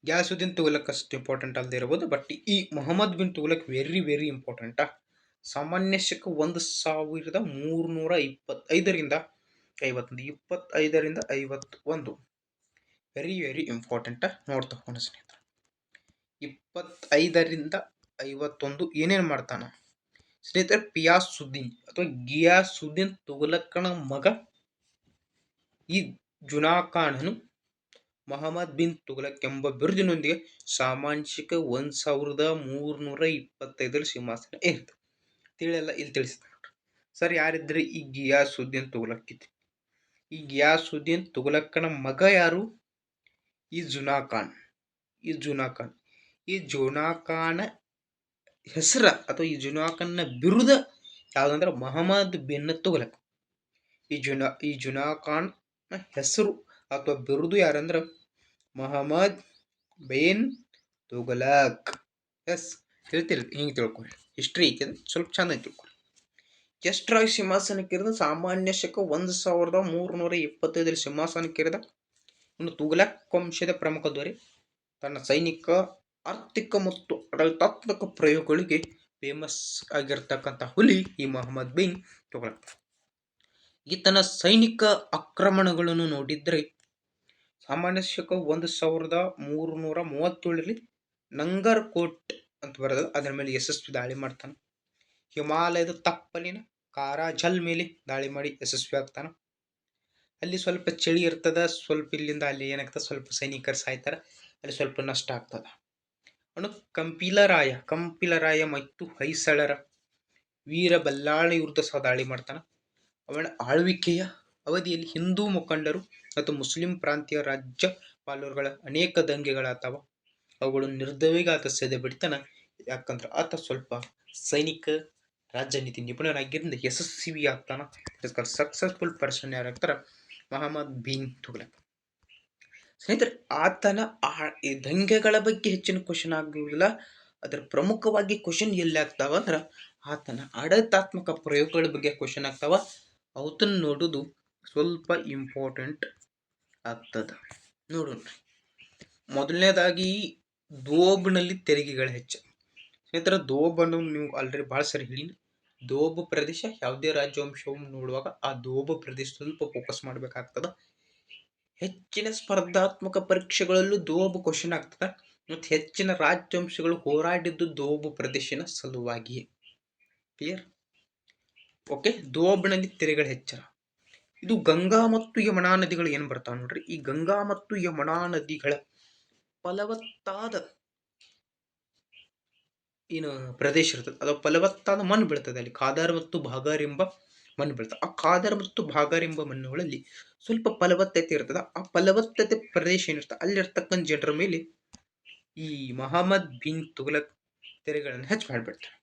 ಗಿಯಾಸುದ್ದೀನ್ ತುಘಲಕ್ ಅಷ್ಟು ಇಂಪಾರ್ಟೆಂಟ್ ಅಲ್ಲದೆ ಇರಬಹುದು, ಬಟ್ ಈ Mohammad bin Tughlaq very very important. ಸಾಮಾನ್ಯ ಶಕ 1325ರಿಂದ 51 ವೆರಿ ವೆರಿ ಇಂಪಾರ್ಟೆಂಟ್. ನೋಡ್ತಾ ಹೋಗೋಣ ಸ್ನೇಹಿತರೆ. 25ರಿಂದ 51 ಏನೇನು ಮಾಡ್ತಾನ ಸ್ನೇಹಿತರೆ? ಪಿಯಾಸುದ್ದೀನ್ ಅಥವಾ ಗಿಯಾಸುದ್ದೀನ್ ತುಘಲಕನ ಮಗ ಈ ಜುನಾಖಾನನು ಮೊಹಮ್ಮದ್ ಬಿನ್ ತುಘಲಕ್ ಎಂಬ ಬಿರುದಿನೊಂದಿಗೆ ಸಾಮಾನ್ಯಿಕ 1325ರಲ್ಲಿ ಸಿಂಹಾಸನ ಏರಿತು. ತಿಳಿಯಲ್ಲ, ಇಲ್ಲಿ ತಿಳಿಸ್ತಾನೆ ನೋಡ್ರಿ. ಸರ್ ಯಾರಿದ್ರೆ ಈ ಗಿಯಾಸುದ್ದೀನ್ ತುಘಲಕ್ ಇತ್ತು. ಈ ಗಿಯಾಸುದ್ದೀನ್ ತುಘಲಕನ ಮಗ ಯಾರು? ಈ ಜುನಾಖಾನ್. ಈ ಜುನಾಖಾನ ಹೆಸರ ಅಥವಾ ಈ ಜುನಾಖಾನ್ನ ಬಿರುದ ಯಾವುದಂದ್ರೆ ಮೊಹಮ್ಮದ್ ಬಿನ್ ತುಘಲಕ್. ಈ ಜುನಾಖಾನ್ ಹೆಸರು ಅಥವಾ ಬಿರುದು ಯಾರಂದ್ರೆ ಮೊಹಮ್ಮದ್ ಬಿನ್ ತುಘಲಕ್. ಎಸ್, ಹೇಳ್ತಿರಿ ಹಿಂಗೆ ತಿಳ್ಕೊರಿ. ಹಿಸ್ಟ್ರಿ ಐತಿ ಸ್ವಲ್ಪ ಚಂದ ತಿಳ್ಕೊರಿ. ಎಷ್ಟರಾಗಿ ಸಿಂಹಾಸನಕ್ಕೇರಿದ? ಸಾಮಾನ್ಯ ಶಕ 1325 ಸಿಂಹಾಸನಕ್ಕೇರಿದ. ಇನ್ನು ತುಘಲಕ್ ವಂಶದ ಪ್ರಮುಖ ದೊರೆ ತನ್ನ ಸೈನಿಕ, ಆರ್ಥಿಕ ಮತ್ತು ಆಡಳಿತಾತ್ಮಕ ಪ್ರಯೋಗಗಳಿಗೆ ಫೇಮಸ್ ಆಗಿರ್ತಕ್ಕಂಥ ಹುಲಿ ಈ ಮೊಹಮ್ಮದ್ ಬಿನ್ ತುಘಲಕ್. ಈತನ ಸೈನಿಕ ಆಕ್ರಮಣಗಳನ್ನು ನೋಡಿದ್ರೆ ಸಾಮಾನ್ಯ ಶಕ 1337ರಲ್ಲಿ ನಂಗರ್ ಕೋಟ್ ಅಂತ ಬರೋದು, ಅದರ ಮೇಲೆ ಯಶಸ್ವಿ ದಾಳಿ ಮಾಡ್ತಾನೆ. ಹಿಮಾಲಯದ ತಪ್ಪಲಿನ ಕಾರಾಜಲ್ ಮೇಲೆ ದಾಳಿ ಮಾಡಿ ಯಶಸ್ವಿ ಆಗ್ತಾನೆ. ಅಲ್ಲಿ ಸ್ವಲ್ಪ ಚಳಿ ಇರ್ತದ, ಸ್ವಲ್ಪ ಇಲ್ಲಿಂದ ಅಲ್ಲಿ ಏನಾಗ್ತದೆ, ಸ್ವಲ್ಪ ಸೈನಿಕರು ಸಾಯ್ತಾರೆ, ಅಲ್ಲಿ ಸ್ವಲ್ಪ ನಷ್ಟ ಆಗ್ತದ. ಅವನು ಕಂಪಿಲರಾಯ ಮತ್ತು ಹೊಯ್ಸಳರ ವೀರ ಬಲ್ಲಾಳ ವಿರುದ್ಧ ಸಹ ದಾಳಿ ಮಾಡ್ತಾನೆ. ಅವನ ಆಳ್ವಿಕೆಯ ಅವಧಿಯಲ್ಲಿ ಹಿಂದೂ ಮುಖಂಡರು ಮತ್ತು ಮುಸ್ಲಿಂ ಪ್ರಾಂತೀಯ ರಾಜ್ಯಪಾಲರುಗಳ ಅನೇಕ ದಂಗೆಗಳಾಗ್ತಾವ. ಅವುಗಳು ನಿರ್ದಯವಾಗಿ ಆತ ಸೆದೆ ಬಿಡ್ತಾನ. ಯಾಕಂದ್ರೆ ಆತ ಸ್ವಲ್ಪ ಸೈನಿಕ ರಾಜನೀತಿ ನಿಪುಣರಾಗಿರಿಂದ ಯಶಸ್ವಿ ಆಗ್ತಾನ. ಸಕ್ಸಸ್ಫುಲ್ ಪರ್ಸನ್ ಯಾರಾಗ್ತಾರ? ಮೊಹಮ್ಮದ್ ಬಿನ್ ತುಘಲಕ್. ಸ್ನೇಹಿತರೆ, ಆತನ ಈ ದಂಗೆಗಳ ಬಗ್ಗೆ ಹೆಚ್ಚಿನ ಕ್ವಶನ್ ಆಗುವುದಿಲ್ಲ. ಅದರ ಪ್ರಮುಖವಾಗಿ ಕ್ವಶನ್ ಎಲ್ಲಿ ಆಗ್ತಾವ ಅಂದ್ರೆ ಆತನ ಆಡಳಿತಾತ್ಮಕ ಪ್ರಯೋಗಗಳ ಬಗ್ಗೆ ಕ್ವಶನ್ ಆಗ್ತಾವ. ಅವತನ್ನು ನೋಡೋದು ಸ್ವಲ್ಪ ಇಂಪಾರ್ಟೆಂಟ್ ಆಗ್ತದ. ನೋಡೋಣ. ಮೊದಲನೇದಾಗಿ ದೋಬ್ನಲ್ಲಿ ತೆರಿಗೆಗಳು ಹೆಚ್ಚು. ಸ್ನೇಹಿತರ, ದೋಬನ್ನು ನೀವು ಆಲ್ರೆಡಿ ಭಾಳ ಸರಿ ಹೇಳಿ. ದೋಬ್ ಪ್ರದೇಶ ಯಾವುದೇ ರಾಜ್ಯವಂಶವನ್ನು ನೋಡುವಾಗ ಆ ದೋಬ್ ಪ್ರದೇಶ ಸ್ವಲ್ಪ ಫೋಕಸ್ ಮಾಡಬೇಕಾಗ್ತದ. ಹೆಚ್ಚಿನ ಸ್ಪರ್ಧಾತ್ಮಕ ಪರೀಕ್ಷೆಗಳಲ್ಲೂ ದೋಬ್ ಕ್ವಶನ್ ಆಗ್ತದ ಮತ್ತು ಹೆಚ್ಚಿನ ರಾಜ್ಯವಂಶಗಳು ಹೋರಾಡಿದ್ದು ದೋಬ್ ಪ್ರದೇಶನ ಸಲುವಾಗಿಯೇ. ಕ್ಲಿಯರ್? ಓಕೆ. ದೋಬ್ನಲ್ಲಿ ತೆರೆಗಳ ಹೆಚ್ಚಳ. ಇದು ಗಂಗಾ ಮತ್ತು ಯಮುನಾ ನದಿಗಳು ಏನು ಬರ್ತಾವ ನೋಡ್ರಿ. ಈ ಗಂಗಾ ಮತ್ತು ಯಮುನಾ ನದಿಗಳ ಫಲವತ್ತಾದ ಏನು ಪ್ರದೇಶ ಇರ್ತದೆ, ಅದು ಫಲವತ್ತಾದ ಮಣ್ಣು ಬೀಳ್ತದೆ. ಅಲ್ಲಿ ಖಾದರ್ ಮತ್ತು ಭಾಗರ್ ಎಂಬ ಮಣ್ಣು ಬೀಳ್ತದೆ. ಆ ಖಾದರ್ ಮತ್ತು ಭಾಗರ್ ಎಂಬ ಮಣ್ಣುಗಳಲ್ಲಿ ಸ್ವಲ್ಪ ಫಲವತ್ತತೆ ಇರ್ತದೆ. ಆ ಫಲವತ್ತತೆ ಪ್ರದೇಶ ಏನಿರ್ತದೆ ಅಲ್ಲಿರ್ತಕ್ಕಂಥ ಜನರ ಮೇಲೆ ಈ ಮೊಹಮ್ಮದ್ ಬಿನ್ ತುಘಲಕ್ ತೆರೆಗಳನ್ನು ಹೆಚ್ಚು ಮಾಡಿಬಿಡ್ತಾರೆ.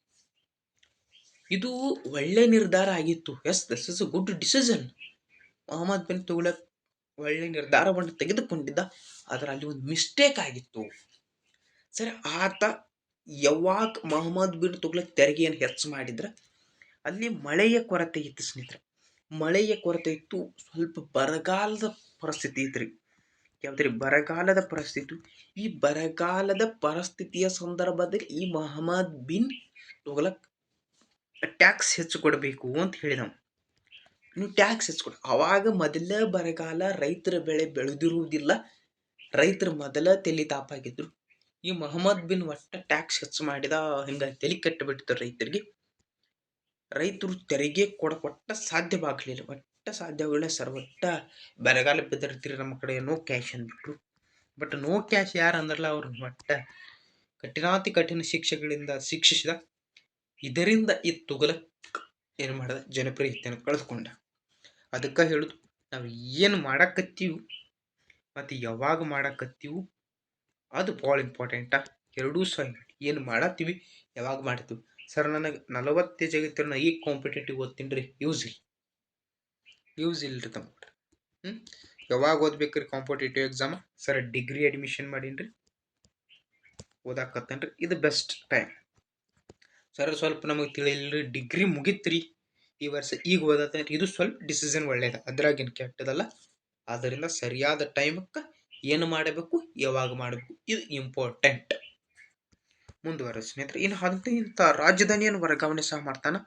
ಇದು ಒಳ್ಳೆ ನಿರ್ಧಾರ ಆಗಿತ್ತು. Yes, this is a good decision. Mohammad bin Tughlaq ಒಳ್ಳೆ ನಿರ್ಧಾರವನ್ನು ತೆಗೆದುಕೊಂಡಿದ್ದ. ಆದರೆ ಅಲ್ಲಿ ಒಂದು ಮಿಸ್ಟೇಕ್ ಆಗಿತ್ತು. ಸರಿ, ಆತ ಯಾವಾಗ ಮೊಹಮ್ಮದ್ ಬಿನ್ ತುಘಲಕ್ ತೆರಿಗೆಯನ್ನು ಹೆಚ್ಚು ಮಾಡಿದ್ರೆ ಅಲ್ಲಿ ಮಳೆಯ ಕೊರತೆ ಇತ್ತು. ಸ್ನೇಹಿತರೆ, ಮಳೆಯ ಕೊರತೆ ಇತ್ತು. ಸ್ವಲ್ಪ ಬರಗಾಲದ ಪರಿಸ್ಥಿತಿ ಇತ್ತು ರೀ. ಯಾವ್ದ್ರಿ? ಬರಗಾಲದ ಪರಿಸ್ಥಿತಿ. ಈ ಬರಗಾಲದ ಪರಿಸ್ಥಿತಿಯ ಸಂದರ್ಭದಲ್ಲಿ ಈ ಮೊಹಮ್ಮದ್ ಬಿನ್ ತುಘಲಕ್ ಟ್ಯಾಕ್ಸ್ ಹೆಚ್ಚು ಕೊಡಬೇಕು ಅಂತ ಹೇಳಿ ನೀವು ಟ್ಯಾಕ್ಸ್ ಹೆಚ್ಚು ಕೊಡ. ಅವಾಗ ಮೊದಲ ಬರಗಾಲ, ರೈತರ ಬೆಳೆ ಬೆಳೆದಿರುವುದಿಲ್ಲ, ರೈತರು ಮೊದಲ ತಲೆ ತಾಪಾಗಿದ್ರು. ಈ ಮೊಹಮ್ಮದ್ ಬಿನ್ ಒಟ್ಟ ಟ್ಯಾಕ್ಸ್ ಹೆಚ್ಚು ಮಾಡಿದ, ಹಿಂಗಾಗಿ ತಲೆ ಕಟ್ಟಿಬಿಟ್ಟಿದ್ರು ರೈತರಿಗೆ. ರೈತರು ತೆರಿಗೆ ಕೊಟ್ಟ ಸಾಧ್ಯವಾಗಲಿಲ್ಲ, ಒಟ್ಟ ಸಾಧ್ಯವಾಗಿಲ್ಲ ಸರ್. ಒಟ್ಟ ಬರಗಾಲ ಬಿದ್ದಿರ್ತೀರಿ ನಮ್ಮ ಕಡೆ, ನೋ ಕ್ಯಾಶ್ ಅಂದ್ಬಿಟ್ರು. ಬಟ್ ನೋ ಕ್ಯಾಶ್ ಯಾರು ಅಂದ್ರಲ್ಲ ಅವ್ರು ಒಟ್ಟ ಕಠಿಣಾತಿ ಕಠಿಣ ಶಿಕ್ಷೆಗಳಿಂದ ಶಿಕ್ಷಿಸಿದ. ಇದರಿಂದ ಈ ತುಘಲಕ್ ಏನು ಮಾಡಿದ? ಜನಪ್ರಿಯತೆಯನ್ನು ಕಳೆದುಕೊಂಡ. ಅದಕ್ಕೆ ಹೇಳುದು, ನಾವು ಏನು ಮಾಡಕತ್ತೀವಿ ಮತ್ತು ಯಾವಾಗ ಮಾಡಕತ್ತೀವಿ ಅದು ಭಾಳ ಇಂಪಾರ್ಟೆಂಟ. ಎರಡೂ ಸಹ ಏನು ಮಾಡತ್ತೀವಿ, ಯಾವಾಗ ಮಾಡ್ತೀವಿ. ಸರ್, ನನಗೆ 40 ಜಗತ್ತಿನ ಈಗ ಕಾಂಪಿಟೇಟಿವ್ ಓದ್ತೀನಿ ರೀ, ಯೂಸ್ ಇಲ್ರಿ ತಮ್ಮ. ಯಾವಾಗ ಓದ್ಬೇಕ್ರಿ competitive exam? Sir, degree admission ಮಾಡೀನಿ ರೀ, ಓದಾಕತ್ತೇನ್ರಿ, ಇದು ಬೆಸ್ಟ್ ಟೈಮ್. ಸರ್, ಸ್ವಲ್ಪ ನಮಗೆ ತಿಳಿಯಿಲ್ರಿ, ಡಿಗ್ರಿ ಮುಗಿತ್ರಿ ಈ ವರ್ಷ, ಈಗ ಓದತ್ತೇನೆ, ಇದು ಸ್ವಲ್ಪ ಡಿಸಿಷನ್ ಒಳ್ಳೇದ, ಅದ್ರಾಗೇನು ಕೆಟ್ಟದಲ್ಲ. ಆದ್ದರಿಂದ ಸರಿಯಾದ ಟೈಮಕ್ಕೆ ಏನು ಮಾಡಬೇಕು, ಯಾವಾಗ ಮಾಡಬೇಕು, ಇದು ಇಂಪಾರ್ಟೆಂಟ್. ಮುಂದುವರೆದ ಸ್ನೇಹಿತರೆ, ಇನ್ನು ಇಂಥ ರಾಜಧಾನಿಯನ್ನು ವರ್ಗಾವಣೆ ಸಹ ಮಾಡ್ತಾನೆ.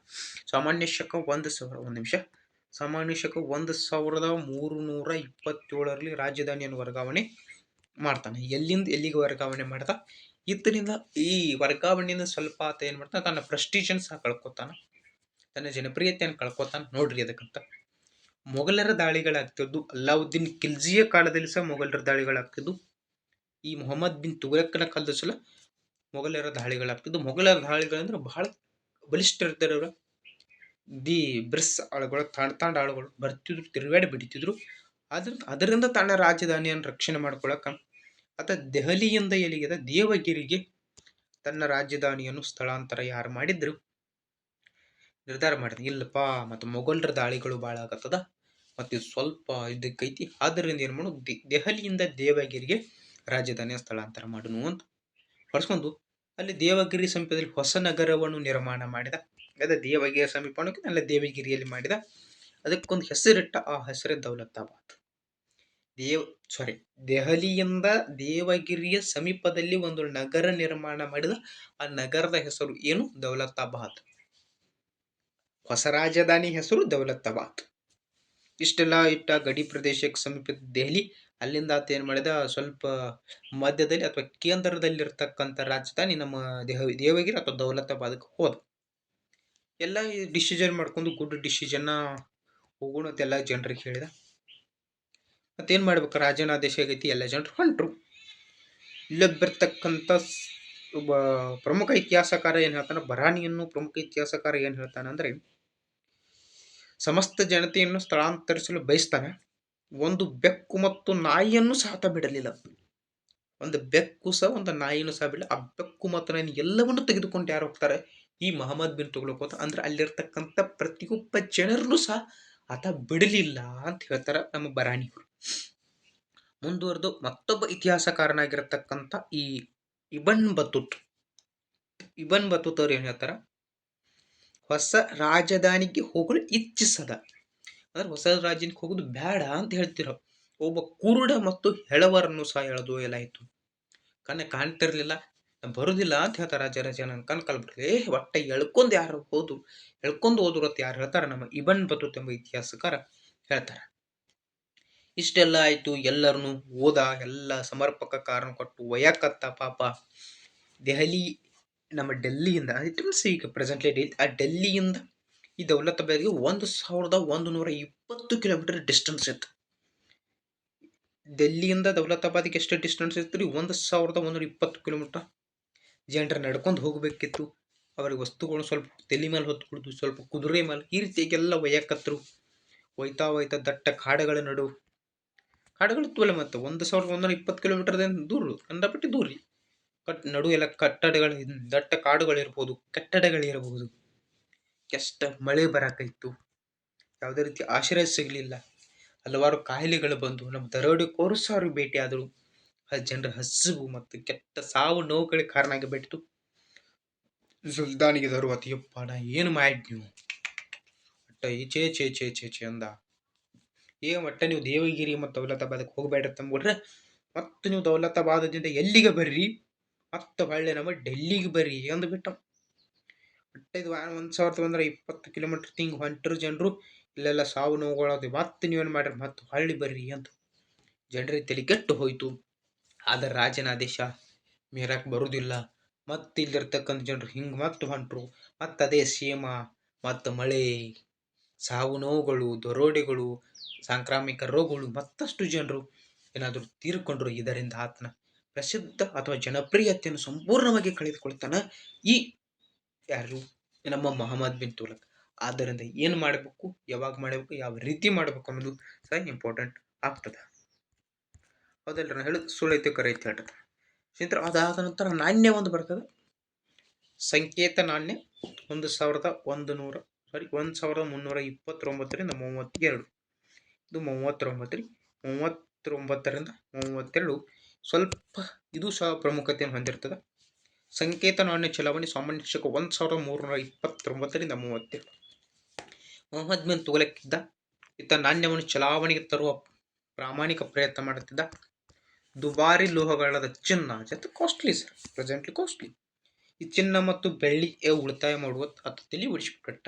ಸಾಮಾನ್ಯ ಶಕ 1327ರಲ್ಲಿ ರಾಜಧಾನಿಯನ್ನು ವರ್ಗಾವಣೆ ಮಾಡ್ತಾನೆ. ಎಲ್ಲಿಂದ ಎಲ್ಲಿಗೆ ವರ್ಗಾವಣೆ ಮಾಡ್ತಾ? ಇದರಿಂದ ಈ ವರ್ಗಾವಣೆಯಿಂದ ಸ್ವಲ್ಪ ಆತ ಏನು ಮಾಡ್ತಾನೆ, ತನ್ನ ಪ್ರೆಸ್ಟೀಜನ್ನು ಸಹ ಕಳ್ಕೊತಾನೆ, ತನ್ನ ಜನಪ್ರಿಯತೆಯನ್ನು ಕಳ್ಕೊತಾನೆ. ನೋಡ್ರಿ, ಅದಕ್ಕಂತ ಮೊಘಲರ ದಾಳಿಗಳಾಗ್ತಿದ್ದು, ಅಲ್ಲಾವುದ್ದೀನ್ ಖಿಲ್ಜಿಯ ಕಾಲದಲ್ಲಿ ಸಹ ಮೊಘಲರ ದಾಳಿಗಳಾಗ್ತಿದ್ದು. ಈ ಮೊಹಮ್ಮದ್ ಬಿನ್ ತುಘಲಕ್ನ ಕಾಲದ ಸಲ ಮೊಘಲರ ದಾಳಿಗಳಾಗ್ತಿದ್ದು. ಮೊಘಲರ ದಾಳಿಗಳಂದ್ರೆ ಬಹಳ ಬಲಿಷ್ಠ ಇರ್ತಾರೆ ಅವರು. ಬ್ರಿಸ್ ಆಳುಗಳು, ತಾಂಡ ಆಳುಗಳು ಬರ್ತಿದ್ರು, ತಿರುಗಾಡಿ ಬಿಡ್ತಿದ್ರು. ಅದರಿಂದ ತನ್ನ ರಾಜಧಾನಿಯನ್ನು ರಕ್ಷಣೆ ಮಾಡ್ಕೊಳಕ ಆತ ದೆಹಲಿಯಿಂದ ಎಲ್ಲಿಗೆ ದೇವಗಿರಿಗೆ ತನ್ನ ರಾಜಧಾನಿಯನ್ನು ಸ್ಥಳಾಂತರ ಯಾರು ಮಾಡಿದ್ರು ನಿರ್ಧಾರ ಮಾಡಿದ. ಇಲ್ಲಪ್ಪ, ಮತ್ತು ಮೊಘಲರ ದಾಳಿಗಳು ಭಾಳ ಆಗತ್ತದ, ಮತ್ತು ಇದು ಸ್ವಲ್ಪ ಇದಕ್ಕೈತಿ. ಆದ್ದರಿಂದ ಏನು ಮಾಡು, ದೆಹಲಿಯಿಂದ ದೇವಗಿರಿಗೆ ರಾಜಧಾನಿಯ ಸ್ಥಳಾಂತರ ಮಾಡುನು ಅಂತ ಹೊಡ್ಸ್ಕೊಂಡು ಅಲ್ಲಿ ದೇವಗಿರಿ ಸಮೀಪದಲ್ಲಿ ಹೊಸ ನಗರವನ್ನು ನಿರ್ಮಾಣ ಮಾಡಿದ. ಅದೇ ದೇವಗಿರಿಯ ಸಮೀಪ ಅನ್ನೋಕೆ ಅಲ್ಲ, ದೇವಗಿರಿಯಲ್ಲಿ ಮಾಡಿದ. ಅದಕ್ಕೊಂದು ಹೆಸರಿಟ್ಟ, ಆ ಹೆಸರೇ ದೌಲತಾಬಾದ್. ಸಾರಿ, ದೆಹಲಿಯಿಂದ ದೇವಗಿರಿಯ ಸಮೀಪದಲ್ಲಿ ಒಂದು ನಗರ ನಿರ್ಮಾಣ ಮಾಡಿದ. ಆ ನಗರದ ಹೆಸರು ಏನು? ದೌಲತಾಬಾದ್. ಹೊಸ ರಾಜಧಾನಿ ಹೆಸರು ದೌಲತಾಬಾದ್. ಇಷ್ಟೆಲ್ಲ ಇಟ್ಟ ಗಡಿ ಪ್ರದೇಶಕ್ಕೆ ಸಮೀಪ ದೆಹಲಿ. ಅಲ್ಲಿಂದ ಆತ ಏನು ಮಾಡಿದ, ಸ್ವಲ್ಪ ಮಧ್ಯದಲ್ಲಿ ಅಥವಾ ಕೇಂದ್ರದಲ್ಲಿರ್ತಕ್ಕಂಥ ರಾಜಧಾನಿ ನಮ್ಮ ದೇವಗಿರಿ ಅಥವಾ ದೌಲತಾಬಾದ್ಗೆ ಹೋದ. ಎಲ್ಲ ಡಿಸಿಷನ್ ಮಾಡ್ಕೊಂಡು ಗುಡ್ ಡಿಸಿಷನ್ನ ಹೋಗೋಣ ಅಂತ ಎಲ್ಲ ಜನರಿಗೆ ಹೇಳಿದ. ಮತ್ತೇನು ಮಾಡ್ಬೇಕು, ರಾಜನ ಆದೇಶ ಆಗೈತಿ, ಎಲ್ಲ ಜನರು ಹೊಂಟ್ರು. ಇಲ್ಲೊಬ್ಬಿರ್ತಕ್ಕಂಥ ಒಬ್ಬ ಪ್ರಮುಖ ಇತಿಹಾಸಕಾರ ಏನು ಹೇಳ್ತಾನೆ, ಬರಾನಿಯನ್ನು ಪ್ರಮುಖ ಇತಿಹಾಸಕಾರ ಏನು ಹೇಳ್ತಾನೆ ಅಂದರೆ, ಸಮಸ್ತ ಜನತೆಯನ್ನು ಸ್ಥಳಾಂತರಿಸಲು ಬಯಸ್ತಾನೆ. ಒಂದು ಬೆಕ್ಕು ಮತ್ತು ನಾಯಿಯನ್ನು ಸಹ ಬಿಡಲಿಲ್ಲ. ಒಂದು ಬೆಕ್ಕು ಸಹ, ಒಂದು ನಾಯಿಯನ್ನು ಸಹ ಬಿಡಲಿಲ್ಲ. ಆ ಬೆಕ್ಕು ಮತ್ತು ನಾಯಿ ಎಲ್ಲವನ್ನು ತೆಗೆದುಕೊಂಡು ಯಾರು ಹೋಗ್ತಾರೆ? ಈ ಮಹಮ್ಮದ್ ಬಿನ್ ತುಘಲಕ್ ಹೋಗ್ತಾರೆ. ಅಂದ್ರೆ ಅಲ್ಲಿರ್ತಕ್ಕಂಥ ಪ್ರತಿಯೊಬ್ಬ ಜನರನ್ನು ಸಹ ಆತ ಬಿಡಲಿಲ್ಲ ಅಂತ ಹೇಳ್ತಾರ ನಮ್ಮ ಬರಾನಿಯವರು. ಮುಂದುವರೆದು ಮತ್ತೊಬ್ಬ ಇತಿಹಾಸಕಾರನಾಗಿರತಕ್ಕಂಥ ಈ ಇಬನ್ ಬತೂತ್ ಅವ್ರು ಏನ್ ಹೇಳ್ತಾರ, ಹೊಸ ರಾಜಧಾನಿಗೆ ಹೋಗಲು ಇಚ್ಛಿಸದ, ಅಂದ್ರೆ ಹೊಸ ರಾಜ್ಯಕ್ಕೆ ಹೋಗೋದು ಬೇಡ ಅಂತ ಹೇಳ್ತಿರೋ ಒಬ್ಬ ಕುರುಡ ಮತ್ತು ಹೆಳವರನ್ನು ಸಹ ಎಳೆದೊಯ್ಯಲಾಯಿತು. ಕಾಣ್ತಿರ್ಲಿಲ್ಲ, ಬರುದಿಲ್ಲ ಅಂತ ಹೇಳ್ತಾರ. ರಾಜ ನನ್ ಕಲ್ಬಿಡ್ಲಿ ಒಟ್ಟ ಎಳ್ಕೊಂಡು ಯಾರು ಹೋದ್ರು ಅಂತ ಯಾರು ಹೇಳ್ತಾರ, ನಮ್ಮ ಇಬನ್ ಬತೂತ್ ಎಂಬ ಇತಿಹಾಸಕಾರ ಹೇಳ್ತಾರ. ಇಷ್ಟೆಲ್ಲ ಆಯ್ತು, ಎಲ್ಲರನ್ನು ಓದ, ಎಲ್ಲ ಸಮರ್ಪಕ ಕಾರಣ ಕೊಟ್ಟು ಒಯ್ಯಕತ್ತ. ಪಾಪ ದೆಹಲಿ, ನಮ್ಮ ಡೆಲ್ಲಿಯಿಂದ ಈಗ ಪ್ರೆಸೆಂಟ್ಲಿ ಡೆಲ್ಲಿ, ಆ ಡೆಲ್ಲಿಯಿಂದ ಈ ದೌಲತಾಬಾದ್ಗೆ 1120 ಕಿಲೋಮೀಟರ್ ಡಿಸ್ಟೆನ್ಸ್ ಇತ್ತು. ಡೆಲ್ಲಿಯಿಂದ ದೌಲತಾಬಾದ್ಗೆ ಎಷ್ಟು ಡಿಸ್ಟೆನ್ಸ್ ಇತ್ತು ರೀ? 1120 ಕಿಲೋಮೀಟರ್. ಜನರು ನಡ್ಕೊಂಡು ಹೋಗಬೇಕಿತ್ತು. ಅವ್ರಿಗೆ ವಸ್ತುಗಳು ಸ್ವಲ್ಪ ತಲೆ ಮೇಲೆ ಹೊತ್ಕೊಳ್ದು, ಸ್ವಲ್ಪ ಕುದುರೆ ಮೇಲೆ, ಈ ರೀತಿಯಾಗೆಲ್ಲ ಒಯ್ಯಕತ್ರು. ಹೋಯ್ತಾ ದಟ್ಟ ಕಾಡುಗಳ ಕಾಡುಗಳಿತ್ತು ಮತ್ತೆ 1120 ಕಿಲೋಮೀಟರ್ ದೂರ, ಕಂಡಪಟ್ಟಿ ದೂರ ರೀ. ನಡು ಎಲ್ಲ ಕಟ್ಟಡಗಳು, ದಟ್ಟ ಕಾಡುಗಳಿರ್ಬೋದು, ಕಟ್ಟಡಗಳಿರಬಹುದು. ಕೆಷ್ಟ ಮಳೆ ಬರಾಕೈತು, ಯಾವುದೇ ರೀತಿ ಆಶ್ರಯ ಸಿಗಲಿಲ್ಲ. ಹಲವಾರು ಕಾಯಿಲೆಗಳು ಬಂದು ನಮ್ಮ ದರೋಡೆಕೋರು ಸಹ ಭೇಟಿ ಆದರು. ಜನರ ಹಸಿವು ಮತ್ತು ಕೆಟ್ಟ ಸಾವು ನೋವುಗಳಿಗೆ ಕಾರಣ ಆಗಿಬಿಟ್ಟಿತು. ಸುಲ್ತಾನಿಗೆ ಧರು ಅತಿಯಪ್ಪ, ನಾ ಏನು ಮಾಡಿ ನೀವು ಒಟ್ಟ ಚೇ ಅಂದ. ಈಗ ಒಟ್ಟ ನೀವು ದೇವಗಿರಿ ಮತ್ತು ದೌಲತಾಬಾದಕ್ಕೆ ಹೋಗಬೇಡ್ರಿ ತಂದ್ಬಿಟ್ರೆ, ಮತ್ತೆ ನೀವು ದೌಲತಾಬಾದದಿಂದ ಎಲ್ಲಿಗೆ ಬರ್ರಿ, ಮತ್ತೆ ಹೊಳ್ಳೆ ನಮ್ಮ ಡೆಲ್ಲಿಗೆ ಬರ್ರಿ ಅಂದ್ಬಿಟ್ಟ. ಒಟ್ಟ ಇದು 1120 ಕಿಲೋಮೀಟರ್ ತಿಂಗ್ ಹೊಂಟರು ಜನರು. ಇಲ್ಲೆಲ್ಲ ಸಾವು ನೋವುಗಳದು. ಮತ್ತೆ ನೀವೇನು ಮಾಡ್ರಿ, ಮತ್ತೆ ಹೊಳ್ಳಿ ಬರ್ರಿ ಅಂತ ಜನರಿಗೆ ತಲೆ ಕೆಟ್ಟು ಹೋಯ್ತು. ಆದರೆ ರಾಜನ ಆದೇಶ ಮೀರಕ್ಕೆ ಬರುವುದಿಲ್ಲ. ಮತ್ತೆ ಇಲ್ಲಿರ್ತಕ್ಕಂಥ ಜನರು ಹಿಂಗೆ ಮತ್ತೆ ಹೊಂಟರು. ಮತ್ತೆ ಅದೇ ಸೇಮ, ಮತ್ತು ಮಳೆ, ಸಾವು ನೋವುಗಳು, ದರೋಡೆಗಳು, ಸಾಂಕ್ರಾಮಿಕ ರೋಗಗಳು, ಮತ್ತಷ್ಟು ಜನರು ಏನಾದರೂ ತೀರ್ಕೊಂಡ್ರು. ಇದರಿಂದ ಆತನ ಪ್ರಸಿದ್ಧ ಅಥವಾ ಜನಪ್ರಿಯತೆಯನ್ನು ಸಂಪೂರ್ಣವಾಗಿ ಕಳೆದುಕೊಳ್ತಾನೆ ಈ ಯಾರು, ನಮ್ಮ ಮಹಮ್ಮದ್ ಬಿನ್ ತುಘಲಕ್. ಆದ್ದರಿಂದ ಏನು ಮಾಡಬೇಕು, ಯಾವಾಗ ಮಾಡಬೇಕು, ಯಾವ ರೀತಿ ಮಾಡಬೇಕು ಅನ್ನೋದು ಸಹ ಇಂಪಾರ್ಟೆಂಟ್ ಆಗ್ತದೆ. ಹೌದಲ್ರಿ, ನಾನು ಹೇಳೋದು ಸುಳ್ಳೈತೆ ಕರೈತೆ ಹೇಳ್ರಿ. ಅದಾದ ನಂತರ ನಾಣ್ಯ ಒಂದು ಬರ್ತದೆ, ಸಂಕೇತ ನಾಣ್ಯ. 1329ರಿಂದ 32. ಇದು 39 39ರಿಂದ 32. ಸ್ವಲ್ಪ ಇದು ಸಹ ಪ್ರಾಮುಖ್ಯತೆಯನ್ನು ಹೊಂದಿರ್ತದೆ. ಸಂಕೇತ ನಾಣ್ಯ ಚಲಾವಣೆ ಸಾಮಾನ್ಯ ಶಕ 1329ರಿಂದ 32. ಮೊಹಮ್ಮದ್ ಬಿನ್ ತುಘಲಕ್ ಇದ್ದ ನಾಣ್ಯವನ್ನು ಚಲಾವಣೆಗೆ ತರುವ ಪ್ರಾಮಾಣಿಕ ಪ್ರಯತ್ನ ಮಾಡುತ್ತಿದ್ದ. ದುಬಾರಿ ಲೋಹಗಳಾದ ಚಿನ್ನ, ಜೊತೆ ಕಾಸ್ಟ್ಲಿ ಸರ್, ಪ್ರೆಸೆಂಟ್ಲಿ ಕಾಸ್ಟ್ಲಿ. ಈ ಚಿನ್ನ ಮತ್ತು ಬೆಳ್ಳಿ ಉಳಿತಾಯ ಮಾಡುವ ಅಥವಾ ತಲೆ ಉಳಿಸಿಬಿಟ್ಟ.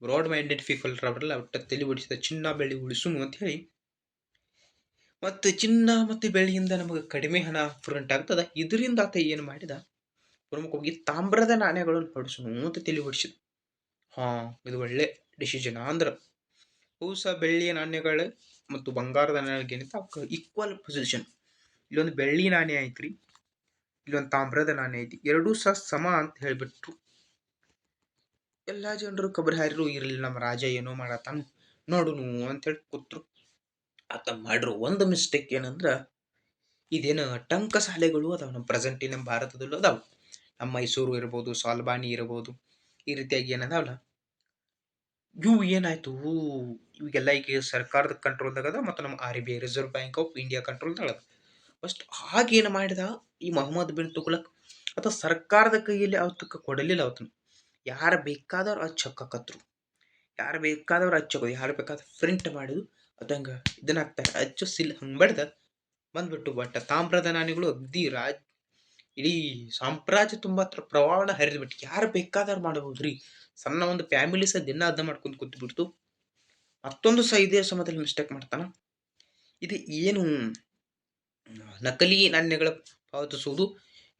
ಬ್ರಾಡ್ ಮೈಂಡೆಡ್ ಪೀಪಲ್ ಅವರೆಲ್ಲ ಒಟ್ಟ ತಲೆ ಉಳಿಸಿದ, ಚಿನ್ನ ಬೆಳ್ಳಿ ಉಳಿಸುನು ಅಂತ ಹೇಳಿ. ಮತ್ತು ಚಿನ್ನ ಮತ್ತು ಬೆಳ್ಳಿಯಿಂದ ನಮಗೆ ಕಡಿಮೆ ಹಣ ಪ್ರಿಂಟ್ ಆಗ್ತದೆ. ಇದರಿಂದ ಆತ ಏನು ಮಾಡಿದ, ಪ್ರಮುಖವಾಗಿ ತಾಮ್ರದ ನಾಣ್ಯಗಳನ್ನು ಹೊಡಿಸುನು ಅಂತ ತಲೆ ಹೊಡಿಸಿದ. ಇದು ಒಳ್ಳೆ ಡಿಸಿಷನ್. ಅಂದ್ರೆ ಅವು ಸಹ ಬೆಳ್ಳಿಯ ನಾಣ್ಯಗಳು ಮತ್ತು ಬಂಗಾರದ ನಾಣ್ಯಗಳಿಗಿಂತ ಈಕ್ವಲ್ ಪೊಸಿಷನ್. ಇಲ್ಲೊಂದು ಬೆಳ್ಳಿ ನಾಣ್ಯ ಐತ್ರಿ, ಇಲ್ಲೊಂದು ತಾಮ್ರದ ನಾಣ್ಯ ಐತಿ, ಎರಡೂ ಸಹ ಸಮ ಅಂತ ಹೇಳಿಬಿಟ್ರು. ಎಲ್ಲ ಜನರು ಕಬರಿ ಹಾರಿರು, ಇರಲಿಲ್ಲ ನಮ್ಮ ರಾಜ ಏನೋ ಮಾಡತ್ತಾನ ನೋಡುನು ಅಂತೇಳಿ ಕೂತ್ರು. ಆತ ಮಾಡಿರೋ ಒಂದು ಮಿಸ್ಟೇಕ್ ಏನಂದ್ರೆ, ಇದೇನು ಟಂಕ ಶಾಲೆಗಳು ಅದಾವ ನಮ್ಮ ಪ್ರೆಸೆಂಟ್ ನಮ್ಮ ಭಾರತದಲ್ಲೂ ಅದಾವ. ನಮ್ಮ ಮೈಸೂರು ಇರ್ಬೋದು, ಸಾಲ್ಬಾನಿ ಇರ್ಬೋದು, ಈ ರೀತಿಯಾಗಿ ಏನದಾವಲ್ಲ, ಇವು ಏನಾಯ್ತು, ಇವಾಗೆಲ್ಲ ಈಗ ಸರ್ಕಾರದ ಕಂಟ್ರೋಲ್ದಾಗ ಅದ ಮತ್ತು ನಮ್ಮ R B I reserve bank of India ಕಂಟ್ರೋಲ್ದಾಗ ಅದ. ಫಸ್ಟ್ ಆಗೇನು ಮಾಡಿದ ಈ ಮೊಹಮ್ಮದ್ ಬಿನ್ ತುಘಲಕ್ ಅಥವಾ ಸರ್ಕಾರದ ಕೈಯಲ್ಲಿ ಅವತ್ತಕ್ಕೆ ಕೊಡಲಿಲ್ಲ ಅವತ್ತನ್ನು. ಯಾರು ಬೇಕಾದವ್ರು ಹಚ್ಚಕ್ಕತ್ರು, ಯಾರು ಬೇಕಾದವ್ರು ಹಚ್ಚೋದು, ಯಾರು ಬೇಕಾದ್ರೆ ಪ್ರಿಂಟ್ ಮಾಡಿದು ಅದಂಗೆ ಇದನ್ನ ಹಾಕ್ತಾರೆ, ಹಚ್ಚು ಸಿಲ್ ಹಂಗೆ ಬಡ್ದ ಬಂದ್ಬಿಟ್ಟು. ಬಟ್ ತಾಮ್ರದ ನಾಣ್ಯಗಳು ಅಗ್ದಿ ಇಡೀ ಸಾಮ್ರಾಜ್ಯ ತುಂಬ ಪ್ರಭಾವನ ಹರಿದ್ಬಿಟ್ಟು ಯಾರು ಬೇಕಾದವ್ರು ಮಾಡಬಹುದ್ರಿ. ಸಣ್ಣ ಒಂದು ಫ್ಯಾಮಿಲಿ ಸಹ ದಿನ ಅದನ್ನ ಮಾಡ್ಕೊಂಡು ಕೂತ್ಬಿಡ್ತು. ಮತ್ತೊಂದು ಸಹ ಇದೇ ಸಮಯದಲ್ಲಿ ಮಿಸ್ಟೇಕ್ ಮಾಡ್ತಾನ. ಇದು ಏನು ನಕಲಿ ನಾಣ್ಯಗಳ ಪಾವತಿಸುವುದು,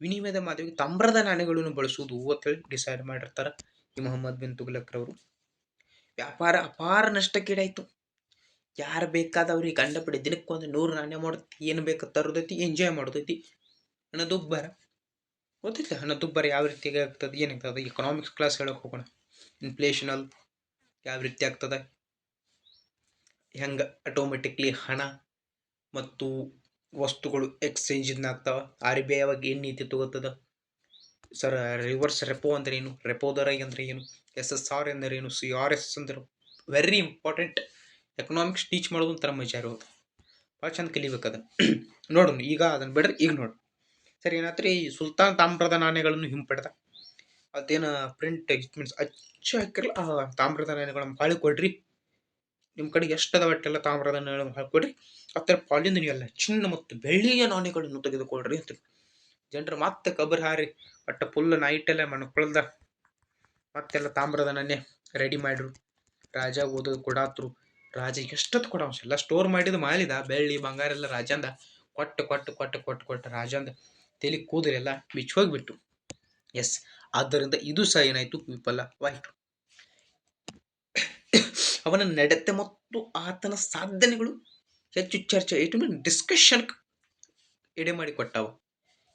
ವಿನಿಮಯದ ಮಾದರಿ ತಾಮ್ರದ ನಾಣ್ಯಗಳನ್ನು ಬಳಸುವುದು ಅಂತೇಳಿ ಡಿಸೈಡ್ ಮಾಡಿರ್ತಾರೆ ಈ ಮೊಹಮ್ಮದ್ ಬಿನ್ ತುಘಲಕ್ ರವರು. ವ್ಯಾಪಾರ ಅಪಾರ ನಷ್ಟಕ್ಕೀಡಾಯ್ತು. ಯಾರು ಬೇಕಾದವ್ರಿಗೆ ಕಂಡಪಡಿ ದಿನಕ್ಕೊಂದು 100 ನಾಣ್ಯ ಮಾಡುತ್ತೆ, ಏನು ಬೇಕು ತರೋದೈತಿ, ಎಂಜಾಯ್ ಮಾಡೋದೈತಿ. ಹಣದುಬ್ಬರ ಗೊತ್ತೈತೆ, ಹಣದುಬ್ಬರ ಯಾವ ರೀತಿಯಾಗಿ ಆಗ್ತದೆ, ಏನಾಗ್ತದೆ. ಎಕನಾಮಿಕ್ಸ್ ಕ್ಲಾಸ್ ಹೇಳಕ್ ಹೋಗೋಣ. ಇನ್ಫ್ಲೇಷನಲ್ ಯಾವ ರೀತಿ ಆಗ್ತದೆ, ಹೆಂಗೆ ಆಟೋಮೆಟಿಕ್ಲಿ ಹಣ ಮತ್ತು ವಸ್ತುಗಳು ಎಕ್ಸ್ಚೇಂಜ್ ಆಗ್ತಾವ, ಆರ್ ಬಿ ಐ ಅವಾಗ ಏನು ನೀತಿ ತಗೋತದ, ಸರ್ ರಿವರ್ಸ್ ರೆಪೋ ಅಂದ್ರೆ ಏನು, ರೆಪೋ ದರ ಅಂದ್ರೆ ಏನು, ಎಸ್ ಎಸ್ ಆರ್ ಅಂದ್ರೆ ಏನು, ಸಿ ಆರ್ ಎಸ್ ಅಂದ್ರೆ ವೆರಿ ಇಂಪಾರ್ಟೆಂಟ್. ಎಕನಾಮಿಕ್ಸ್ ಟೀಚ್ ಮಾಡೋದು ಒಂಥರ ಮಜಾ ಇರೋದು, ಭಾಳ ಚಂದ ಕಲಿಬೇಕು ಅದನ್ನು. ನೋಡೋಣ ಈಗ ಅದನ್ನು ಬಿಡ್ರಿ. ಈಗ ನೋಡಿ ಸರಿ ಏನಾತ್ರಿ, ಸುಲ್ತಾನ್ ತಾಮ್ರದ ನಾಣ್ಯಗಳನ್ನು ಹಿಂಪಡೆದ. ಅದೇನು ಪ್ರಿಂಟ್ ಮೀನ್ಸ್ ಅಚ್ಚು ಹಾಕಿರಲ್ಲ ಆ ತಾಮ್ರದ ನಾಣ್ಯಗಳನ್ನು ಬಾಳಿ ಕೊಡ್ರಿ, ನಿಮ್ಮ ಕಡೆಗೆ ಎಷ್ಟು ಅದ ಒಟ್ಟೆಲ್ಲ ತಾಮ್ರದ ನಾಣ್ಯಗಳನ್ನು ಹಾಕೊಡ್ರಿ, ಆ ಪಾಲಿಂದ ನೀವೆಲ್ಲ ಚಿನ್ನ ಮತ್ತು ಬೆಳ್ಳಿಯ ನಾಣ್ಯಗಳನ್ನು ತೆಗೆದುಕೊಳ್ರಿ ಅಂತ. ಜನರು ಮತ್ತೆ ಕಬರ್ ಹಾರಿ ಒಟ್ಟ ಫುಲ್ ನೈಟ್ ಎಲ್ಲ ಮಣ್ಕೊಳ್ದ ಮತ್ತೆಲ್ಲ ತಾಮ್ರದ ನಾಣ್ಯ ರೆಡಿ ಮಾಡ್ರು. ರಾಜ ಓದೋದು ಕೊಡಾತ್ರು. ರಾಜ ಎಷ್ಟೊತ್ತು ಕೊಡ ಎಲ್ಲ ಸ್ಟೋರ್ ಮಾಡಿದ ಮಾಲಿದ ಬೆಳ್ಳಿ ಬಂಗಾರ ಎಲ್ಲ ರಾಜಂದ ಕೊಟ್ಟು ಕೊಟ್ಟು ಕೊಟ್ಟು ಕೊಟ್ಟು ಕೊಟ್ಟು ರಾಜಂದ ತಲೆ ಕೂದಲೆಲ್ಲ ಬಿಚ್ಚೋಗ್ಬಿಟ್ಟು. ಎಸ್, ಆದ್ದರಿಂದ ಇದು ಸಹ ಏನಾಯ್ತು, ವಿಫಲವಾಯಿತು. ಅವನ ನಡತೆ ಮತ್ತು ಆತನ ಸಾಧನೆಗಳು ಹೆಚ್ಚು ಚರ್ಚೆ ಇಟ್ಟು ಡಿಸ್ಕಷನ್ ಎಡೆ ಮಾಡಿ ಕೊಟ್ಟವ.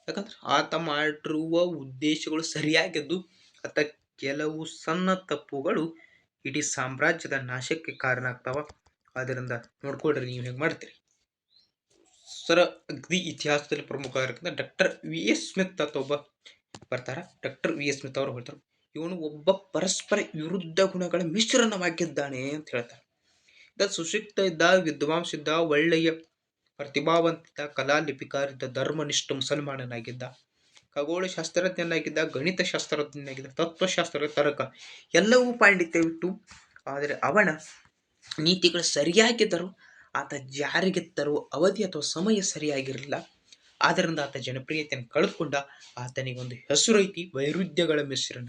ಯಾಕಂದ್ರೆ ಆತ ಮಾಡಿರುವ ಉದ್ದೇಶಗಳು ಸರಿಯಾಗಿದ್ದು, ಆತ ಕೆಲವು ಸಣ್ಣ ತಪ್ಪುಗಳು ಇಡೀ ಸಾಮ್ರಾಜ್ಯದ ನಾಶಕ್ಕೆ ಕಾರಣ ಆಗ್ತಾವ. ಆದ್ದರಿಂದ ನೋಡ್ಕೊಳ್ರಿ ನೀವು ಹೆಂಗೆ ಮಾಡ್ತೀರಿ. ಸರ ಅಗ್ದಿ ಇತಿಹಾಸದಲ್ಲಿ ಪ್ರಮುಖ ಆಗಿರ್ತಕ್ಕಂಥ ಡಾಕ್ಟರ್ ವಿ ಎಸ್ ಸ್ಮಿತ್ ಅಂತ ಒಬ್ಬ ಬರ್ತಾರ. ಡಾಕ್ಟರ್ ವಿ ಎಸ್ ಸ್ಮಿತ್ ಅವರು ಹೇಳ್ತಾರೆ, ಇವನು ಒಬ್ಬ ಪರಸ್ಪರ ವಿರುದ್ಧ ಗುಣಗಳ ಮಿಶ್ರಣವಾಗಿದ್ದಾನೆ ಅಂತ ಹೇಳ್ತಾರೆ. ಸುಶಿಕ್ತ ಇದ್ದ, ವಿದ್ವಾಂಸ ಇದ್ದ, ಒಳ್ಳೆಯ ಪ್ರತಿಭಾವಂತ ಕಲಾ ಲಿಪಿಕಾರಿದ್ದ, ಧರ್ಮನಿಷ್ಠ ಮುಸಲ್ಮಾನನಾಗಿದ್ದ, ಖಗೋಳಶಾಸ್ತ್ರಜ್ಞನಾಗಿದ್ದ, ಗಣಿತ ಶಾಸ್ತ್ರಜ್ಞನಾಗಿದ್ದ, ತತ್ವಶಾಸ್ತ್ರ, ತರ್ಕ ಎಲ್ಲವೂ ಪಾಂಡಿತ್ಯವಿತ್ತು. ಆದರೆ ಅವನ ನೀತಿಗಳು ಸರಿಯಾಗಿದ್ದರು, ಆತ ಜಾರಿಗೆ ತರುವ ಅವಧಿ ಅಥವಾ ಸಮಯ ಸರಿಯಾಗಿರಲಿಲ್ಲ. ಆದ್ದರಿಂದ ಆತ ಜನಪ್ರಿಯತೆಯನ್ನು ಕಳೆದುಕೊಂಡ. ಆತನಿಗೊಂದು ಹೆಸರು ಐತಿ, ವೈರುಧ್ಯಗಳ ಮಿಶ್ರಣ.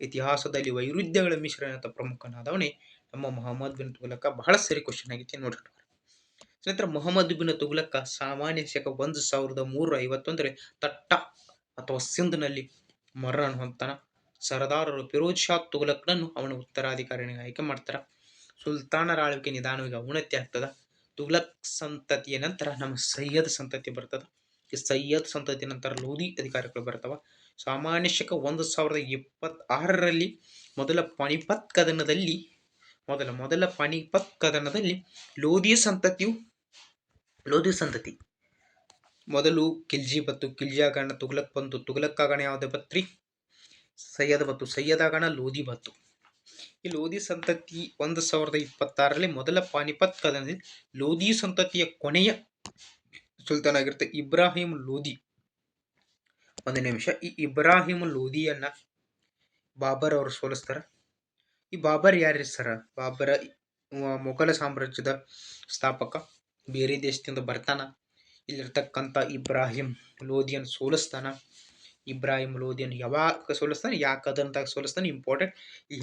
ಇತಿಹಾಸದಲ್ಲಿ ವೈರುಧ್ಯಗಳ ಮಿಶ್ರಣ ಅಂತ ಪ್ರಮುಖನಾದವನೇ ನಮ್ಮ ಮೊಹಮ್ಮದ್ ಬಿನ್ ತುಘಲಕ. ಬಹಳ ಸರಿ ಕ್ವಶನ್ ಆಗೈತಿ ನೋಡ್ರಿ. ಸ್ನೇಹಿತರೆ, ಮೊಹಮ್ಮದ್ ಬಿನ್ ತುಘಲಕ ಸಾಮಾನ್ಯ ಶಕ 1351 ತಟ್ಟ ಅಥವಾ ಸಿಂಧ್ನಲ್ಲಿ ಮರಣ ಹೊಂತಾನ. ಸರದಾರರು ಫಿರೋಜ್ ಶಾ ತುಘಲಕ್ನನ್ನು ಅವನ ಉತ್ತರಾಧಿಕಾರಿಯಾಗಿ ಆಯ್ಕೆ ಮಾಡ್ತಾರ. ಸುಲ್ತಾನರ ಆಳ್ವಿಕೆ ನಿಧಾನವಾಗಿ ಅವನತಿ ಆಗ್ತದ. ತುಘಲಕ್ ಸಂತತಿಯ ನಂತರ ನಮ್ಮ ಸೈಯದ್ ಸಂತತಿ ಬರ್ತದ. ಈ ಸೈಯದ್ ಸಂತತಿ ನಂತರ ಲೋಧಿ ಅಧಿಕಾರಿಗಳು ಬರ್ತಾವ. ಸಾಮಾನ್ಯ ಶಕ 1026ರಲ್ಲಿ ಮೊದಲ ಪಾಣಿಪತ್ ಕದನದಲ್ಲಿ ಲೋಧಿ ಸಂತತಿ ಮೊದಲು ಖಿಲ್ಜಿ ಬತ್ತು. ಖಿಲ್ಜಿ ಆಗಣ ತುಘಲಕ್ ಬಂತು. ತುಘಲಕ್ ಆಗಣ ಯಾವ್ದು ಬತ್ರಿ, ಸೈಯದ್ ಬತ್ತು. ಸೈಯದ್ ಆಗಣ ಲೋಧಿ ಬತ್ತು. ಈ ಲೋಧಿ ಸಂತತಿ 1026ರಲ್ಲಿ ಮೊದಲ ಪಾಣಿಪತ್ ಕದನದಲ್ಲಿ ಲೋಧಿ ಸಂತತಿಯ ಕೊನೆಯ ಸುಲ್ತಾನ್ ಆಗಿರುತ್ತೆ ಇಬ್ರಾಹಿಂ ಲೋಧಿ. ಒಂದು ನಿಮಿಷ, ಈ ಇಬ್ರಾಹಿಂ ಲೋಧಿಯನ್ನ ಬಾಬರ್ ಅವರು ಸೋಲಿಸ್ತಾರ. ಈ ಬಾಬರ್ ಯಾರ್ರಿ ಸರ? ಬಾಬರ ಮೊಘಲ ಸಾಮ್ರಾಜ್ಯದ ಸ್ಥಾಪಕ. ಬೇರೆ ದೇಶದಿಂದ ಬರ್ತಾನ, ಇಲ್ಲಿರ್ತಕ್ಕಂಥ ಇಬ್ರಾಹಿಂ ಲೋಧಿಯನ್ನು ಸೋಲಿಸ್ತಾನ. ಇಬ್ರಾಹಿಂ ಲೋಧಿಯನ್ನು ಯಾವಾಗ ಸೋಲಿಸ್ತಾನೆ, ಯಾಕೆ ಕದನದಾಗ ಸೋಲಿಸ್ತಾನೆ, ಇಂಪಾರ್ಟೆಂಟ್.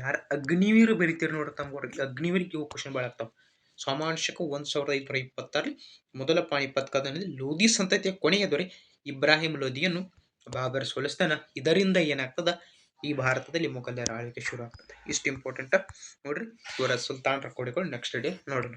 ಯಾರು ಅಗ್ನಿವೀರ್ ಬರೀತೀರಿ ನೋಡ್ರಿ, ತಮ್ಗೆ ಅಗ್ನಿವೀರ್ಗೆ ಇವು ಕ್ವಶನ್ ಭಾಳ ಆಗ್ತಾವ. ಸಾಮಾನ್ಯ ಶಕ 1526ರಲ್ಲಿ ಮೊದಲ ಪಾಣಿಪತ್ ಕದನದಲ್ಲಿ ಲೋಧಿ ಸಂತತಿಯ ಕೊನೆಯ ದೊರೆ ಇಬ್ರಾಹಿಂ ಲೋಧಿಯನ್ನು ಬಾಬರ್ ಸೋಲಿಸ್ತಾನ. ಇದರಿಂದ ಏನಾಗ್ತದ, ಈ ಭಾರತದಲ್ಲಿ ಮೊಘಲರ ಆಳ್ವಿಕೆ ಶುರು ಆಗ್ತದೆ. ಇಷ್ಟು ಇಂಪಾರ್ಟೆಂಟ್ ನೋಡ್ರಿ. ಇವರ ಸುಲ್ತಾನರ ಕೊಡೆಗಳು ನೆಕ್ಸ್ಟ್ ಡೇ ನೋಡೋಣ.